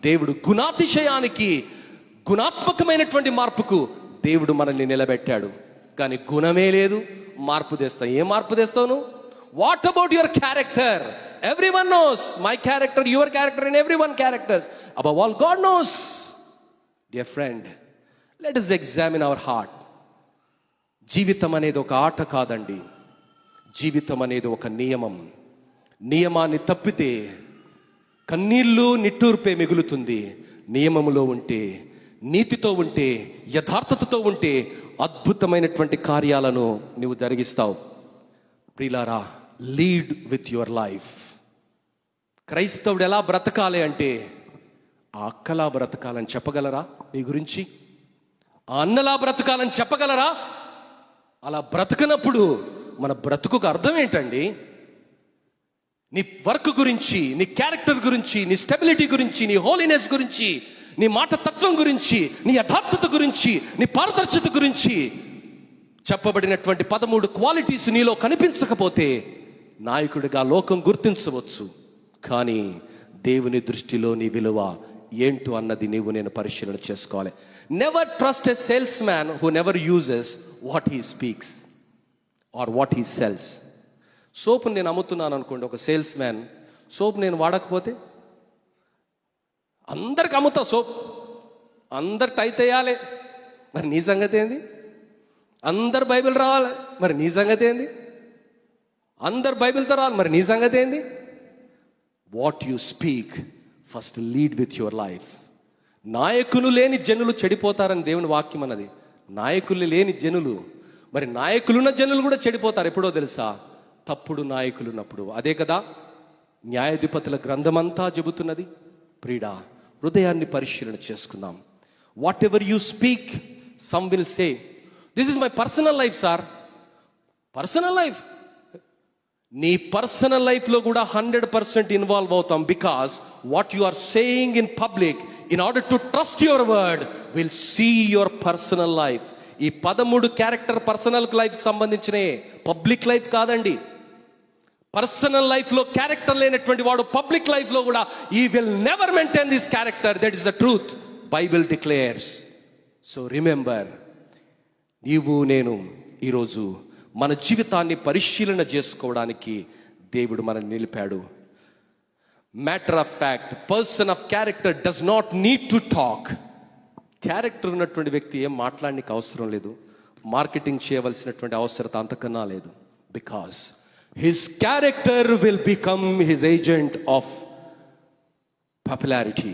దేవుడు గుణాతిశయానికి, గుణాత్మకమైనటువంటి మార్పుకు దేవుడు మనల్ని నిలబెట్టాడు. కానీ గుణమే లేదు, మార్పు తెస్తావు. ఏం మార్పు తెస్తావు నువ్వు? What about your character? Everyone knows my character, your character, and everyone characters. Above all, God knows. Dear friend, let us examine our heart. జీవితం అనేది ఒక ఆట కాదండి. జీవితం అనేది ఒక నియమం. నియమాన్ని తప్పితే కన్నీళ్ళు నిట్టూర్పే మిగులుతుంది. నియమములో ఉంటే, నీతితో ఉంటే, యథార్థతతో ఉంటే అద్భుతమైనటువంటి కార్యాలను నువ్వు జరిగిస్తావు. ప్రియులారా, లీడ్ విత్ యువర్ లైఫ్. క్రైస్తవుడు ఎలా బ్రతకాలి అంటే, ఆ అక్కలా బ్రతకాలని చెప్పగలరా నీ గురించి? ఆ అన్నలా బ్రతకాలని చెప్పగలరా? అలా బ్రతకనప్పుడు మన బ్రతుకుకు అర్థం ఏంటండి? నీ వర్క్ గురించి, నీ క్యారెక్టర్ గురించి, నీ స్టెబిలిటీ గురించి, నీ హోలీనెస్ గురించి, నీ మాట తత్వం గురించి, నీ యథార్థత గురించి, నీ పారదర్శత గురించి చెప్పబడినటువంటి 13 క్వాలిటీస్ నీలో కనిపించకపోతే నాయకుడిగా లోకం గుర్తించవచ్చు. కానీ దేవుని దృష్టిలో నీ విలువ ఏంటో అన్నది నీవు నేను పరిశీలన చేసుకోవాలి. Never trust a salesman who never uses what he speaks or what he sells. Soap నేను అమ్ముతున్నాను అనుకోండి, ఒక సేల్స్ మ్యాన్. సోప్ నేను వాడకపోతే అందరికి అమ్ముతా సోప్, అందరు టైత్ వేయాలి, మరి నీ సంగతి ఏంది? అందరు బైబిల్ రావాలి, మరి నీ సంగతి ఏంది? అందరు బైబిల్తో రావాలి, మరి నీ సంగతి ఏంది? What you speak first lead with your life. నాయకులు లేని జనులు చెడిపోతారని దేవుని వాక్యం అన్నది. నాయకులు లేని జనులు, మరి నాయకులున్న జనులు కూడా చెడిపోతారు. ఎప్పుడో తెలుసా? తప్పుడు నాయకులు ఉన్నప్పుడు. అదే కదా న్యాయాధిపతుల గ్రంథమంతా చెబుతున్నది. ప్రియుడా, హృదయాన్ని పరిశీలన చేసుకుందాం. Whatever you speak, some will say this is my personal life sir. Personal life, నీ పర్సనల్ లైఫ్ లో కూడా 100% ఇన్వాల్వ్ అవుతాం. Because what you are saying in public, in order to trust your word, will see your personal life. ఈ 13 character personal life కి సంబంధించినవి, public life కాదండి. Personal life లో character లేనటువంటి వాడు పబ్లిక్ లైఫ్ లో కూడా he will never maintain this character. That is the truth. Bible declares. So remember, నీవు నేను ఈరోజు మన జీవితాన్ని పరిశీలన చేసుకోవడానికి దేవుడు మనల్ని నిలిపాడు. Matter of fact, person of character does not need to talk. Character ఉన్నటువంటి వ్యక్తి ఏం మాట్లాడడానికి అవసరం లేదు, మార్కెటింగ్ చేయవలసినటువంటి అవసరత అంతకన్నా లేదు. Because his character will become his agent of popularity,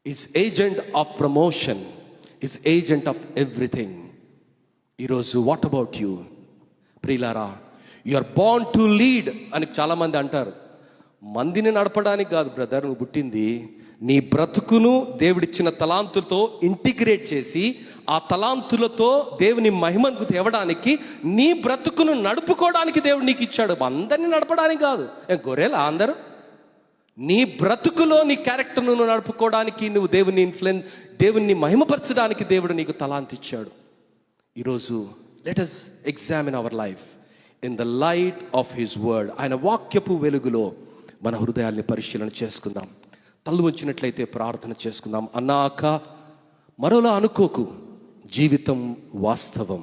his agent of promotion, his agent of everything. ఈరోజు వాట్ అబౌట్ యూ? ప్రియులారా, you are born to lead అని చాలా మంది అంటారు. మందిని నడపడానికి కాదు బ్రదర్ నువ్వు పుట్టింది. నీ బ్రతుకును దేవుడిచ్చిన తలాంతులతో ఇంటిగ్రేట్ చేసి, ఆ తలాంతులతో దేవుని మహిమకు తేవడానికి, నీ బ్రతుకును నడుపుకోవడానికి దేవుడు నీకు ఇచ్చాడు. అందరినీ నడపడానికి కాదు. గొర్రెలా అందరూ? నీ బ్రతుకులో నీ క్యారెక్టర్ను నడుపుకోవడానికి, నువ్వు దేవుని మహిమపరచడానికి దేవుడు నీకు తలాంతు ఇచ్చాడు. ఈరోజు let us examine our life in the light of his word. ఆయన వాక్యపు వెలుగులో మన హృదయాల్ని పరిశీలన చేసుకుందాం. తల్లు ఉంచినట్లయితే ప్రార్థన చేసుకుందాం. అన్నాక మరోలా అనుకోకు, జీవితం వాస్తవం.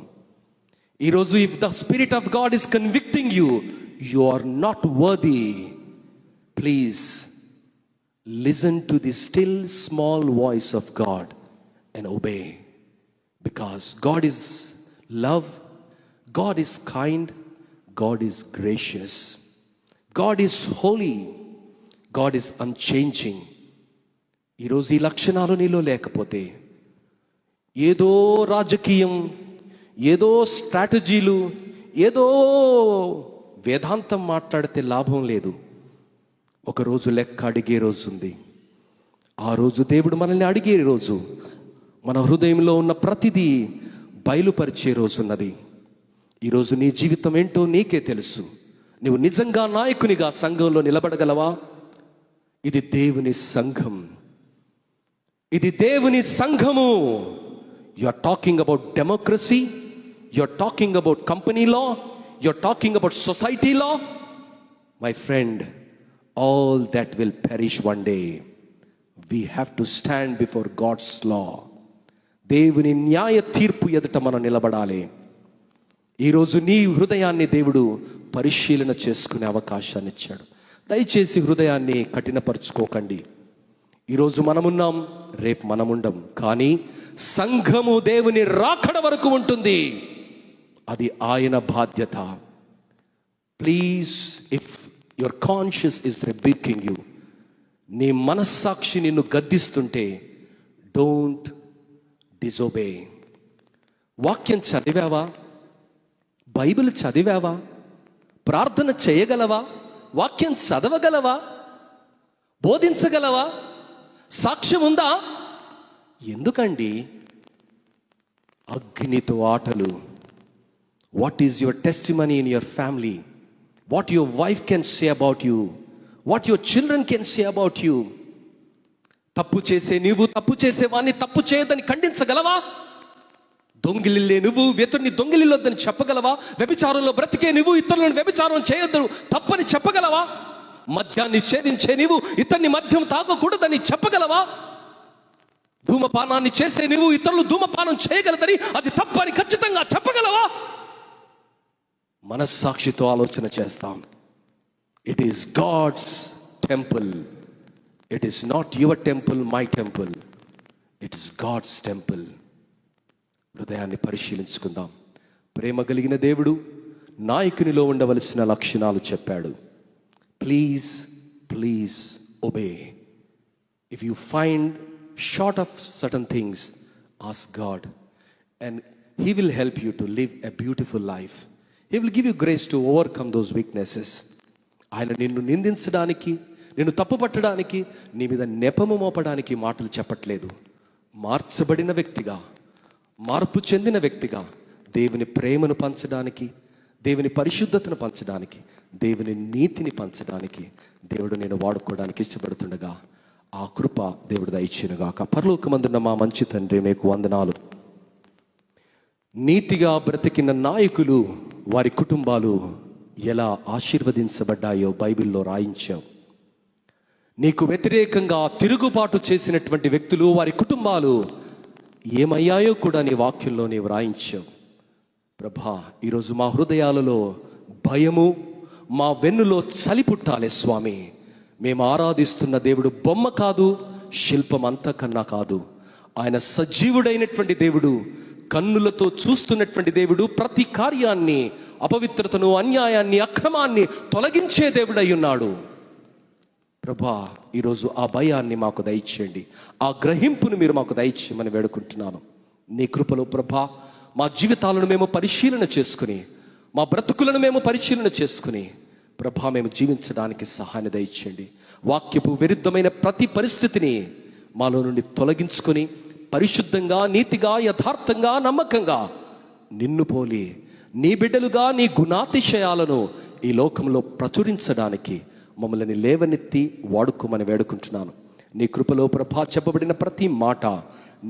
ఈరోజు if the spirit of God is convicting you, you are not worthy, please listen to the still small voice of God and obey. Because God is love, God is kind, God is gracious, God is Holi, God is unchanging. ఈరోజు ఈ లక్షణాలు నీలో లేకపోతే ఏదో రాజకీయం, ఏదో స్ట్రాటజీలు, ఏదో వేదాంతం మాట్లాడితే లాభం లేదు. ఒకరోజు లెక్క అడిగే రోజు ఉంది. ఆ రోజు దేవుడు మనల్ని అడిగే రోజు, మన హృదయంలో ఉన్న ప్రతిదీ బయలుపరిచే రోజు ఉన్నది. ఈరోజు నీ జీవితం ఏంటో నీకే తెలుసు. నువ్వు నిజంగా నాయకునిగా సంఘంలో నిలబడగలవా? ఇది దేవుని సంఘం, ఇది దేవుని సంఘము. You are talking about democracy, you are talking about company law, you are talking about society law. My friend, all that will perish one day. We have to stand before God's law. దేవుని న్యాయ తీర్పు ఎదుట మనం నిలబడాలి. ఈరోజు నీ హృదయాన్ని దేవుడు పరిశీలన చేసుకునే అవకాశాన్ని ఇచ్చాడు. దయచేసి హృదయాన్ని కఠినపరుచుకోకండి. ఈరోజు మనమున్నాం, రేపు మనముండం. కానీ సంఘము దేవుని రాకడ వరకు ఉంటుంది. అది ఆయన బాధ్యత. Please, if your conscience is rebuking you, నీ మనస్సాక్షి నిన్ను గద్దిస్తుంటే, డోంట్ డిజోబే. వాక్యం చదివావా? బైబిల్ చదివావా? ప్రార్థన చేయగలవా? వాక్యం చదవగలవా? బోధించగలవా? సాక్ష్యం ఉందా? ఎందుకండి అగ్నితో ఆటలు? What is your testimony in your family? What your wife can say about you, what your children can say about you. తప్పు చేసే నీవు తప్పు చేసే వాణ్ణి తప్పు చేయొద్దని ఖండించగలవా? దొంగిలిల్లే నువ్వు ఇతరుని దొంగిలిల్లొద్దని చెప్పగలవా? వ్యభిచారంలో బ్రతికే నువ్వు ఇతరులను వ్యభిచారం చేయొద్దు తప్పని చెప్పగలవా? మద్యాన్ని నిషేధించే నీవు ఇతరుని మద్యం తాగకూడదని చెప్పగలవా? ధూమపానాన్ని చేసే నువ్వు ఇతరులు ధూమపానం చేయగలదని అది తప్పని ఖచ్చితంగా చెప్పగలవా? మనస్సాక్షితో ఆలోచన చేస్తాం. It is God's temple. It is not your temple, my temple. It is God's temple. హృదయాన్ని పరిశీలించుకుందాం. ప్రేమ కలిగిన దేవుడు నాయకునిలో ఉండవలసిన లక్షణాలు చెప్పాడు. Please please obey. If you find short of certain things, ask God and he will help you to live a beautiful life. He will give you grace to overcome those weaknesses. ఆయన నిన్ను నిందించడానికి, నిన్ను తప్పుపట్టడానికి, నీ మీద నెపము మోపడానికి మాటలు చెప్పట్లేదు. మార్చబడిన వ్యక్తిగా, మార్పు చెందిన వ్యక్తిగా దేవుని ప్రేమను పంచడానికి, దేవుని పరిశుద్ధతను పంచడానికి, దేవుని నీతిని పంచడానికి దేవుడు నేను వాడుకోవడానికి ఇష్టపడుతుండగా ఆ కృప దేవుడు దయచేయునుగాక. పరలోకమందున్న మా మంచి తండ్రి, మీకు వందనాలు. నీతిగా బ్రతికిన నాయకులు, వారి కుటుంబాలు ఎలా ఆశీర్వదించబడ్డాయో బైబిల్లో రాయించావు. నీకు వ్యతిరేకంగా తిరుగుబాటు చేసినటువంటి వ్యక్తులు, వారి కుటుంబాలు ఏమయ్యాయో కూడా నీ వాక్యంలో నీవు రాయించావు. ప్రభా, ఈరోజు మా హృదయాలలో భయము, మా వెన్నులో చలి పుట్టాలి స్వామి. మేము ఆరాధిస్తున్న దేవుడు బొమ్మ కాదు, శిల్పం అంతకన్నా కాదు. ఆయన సజీవుడైనటువంటి దేవుడు, కన్నులతో చూస్తున్నటువంటి దేవుడు, ప్రతి కార్యాన్ని, అపవిత్రతను, అన్యాయాన్ని, అక్రమాన్ని తొలగించే దేవుడై ఉన్నాడు. ప్రభా, ఈరోజు ఆ భయాన్ని మాకు దయచేయండి, ఆ గ్రహింపును మీరు మాకు దయచేయమని వేడుకుంటున్నాను. నీ కృపలో ప్రభా, మా జీవితాలను మేము పరిశీలన చేసుకుని, మా బ్రతుకులను మేము పరిశీలన చేసుకుని ప్రభా, మేము జీవించడానికి సహాయాన్ని దయచేయండి. వాక్యపు విరుద్ధమైన ప్రతి పరిస్థితిని మాలో నుండి తొలగించుకొని పరిశుద్ధంగా, నీతిగా, యథార్థంగా, నమ్మకంగా నిన్ను పోలి నీ బిడ్డలుగా నీ గుణాతిశయాలను ఈ లోకంలో ప్రచురించడానికి మమ్మల్ని లేవనెత్తి వాడుకోమని వేడుకుంటున్నాను. నీ కృపలో ప్రభా, చెప్పబడిన ప్రతి మాట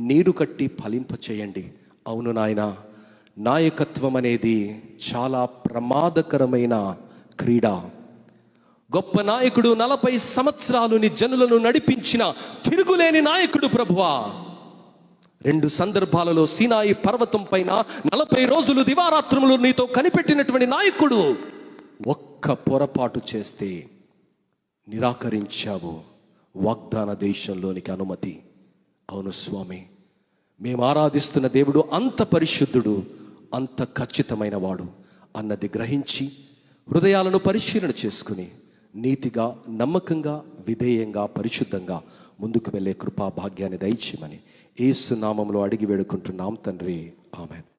నీరు కట్టి ఫలింపచేయండి. అవును నాయన, నాయకత్వం అనేది చాలా ప్రమాదకరమైన క్రీడ. గొప్ప నాయకుడు 40 సంవత్సరాలు నీ జనులను నడిపించిన తిరుగులేని నాయకుడు ప్రభువా. 2 సందర్భాలలో సీనాయి పర్వతం పైన 40 రోజులు దివారాత్రములు నీతో కనిపెట్టినటువంటి నాయకుడు ఒక్క పొరపాటు చేస్తే నిరాకరించావు వాగ్దాన దేశంలోనికి అనుమతి. అవును స్వామి, మేము ఆరాధిస్తున్న దేవుడు అంత పరిశుద్ధుడు, అంత ఖచ్చితమైన వాడు అన్నది గ్రహించి హృదయాలను పరిశీలన చేసుకుని నీతిగా, నమ్మకంగా, విధేయంగా, పరిశుద్ధంగా ముందుకు వెళ్ళే కృపా భాగ్యాన్ని దయచేయమని యేసు నామములో అడిగి వేడుకుంటున్నాం తండ్రి. ఆమేన్.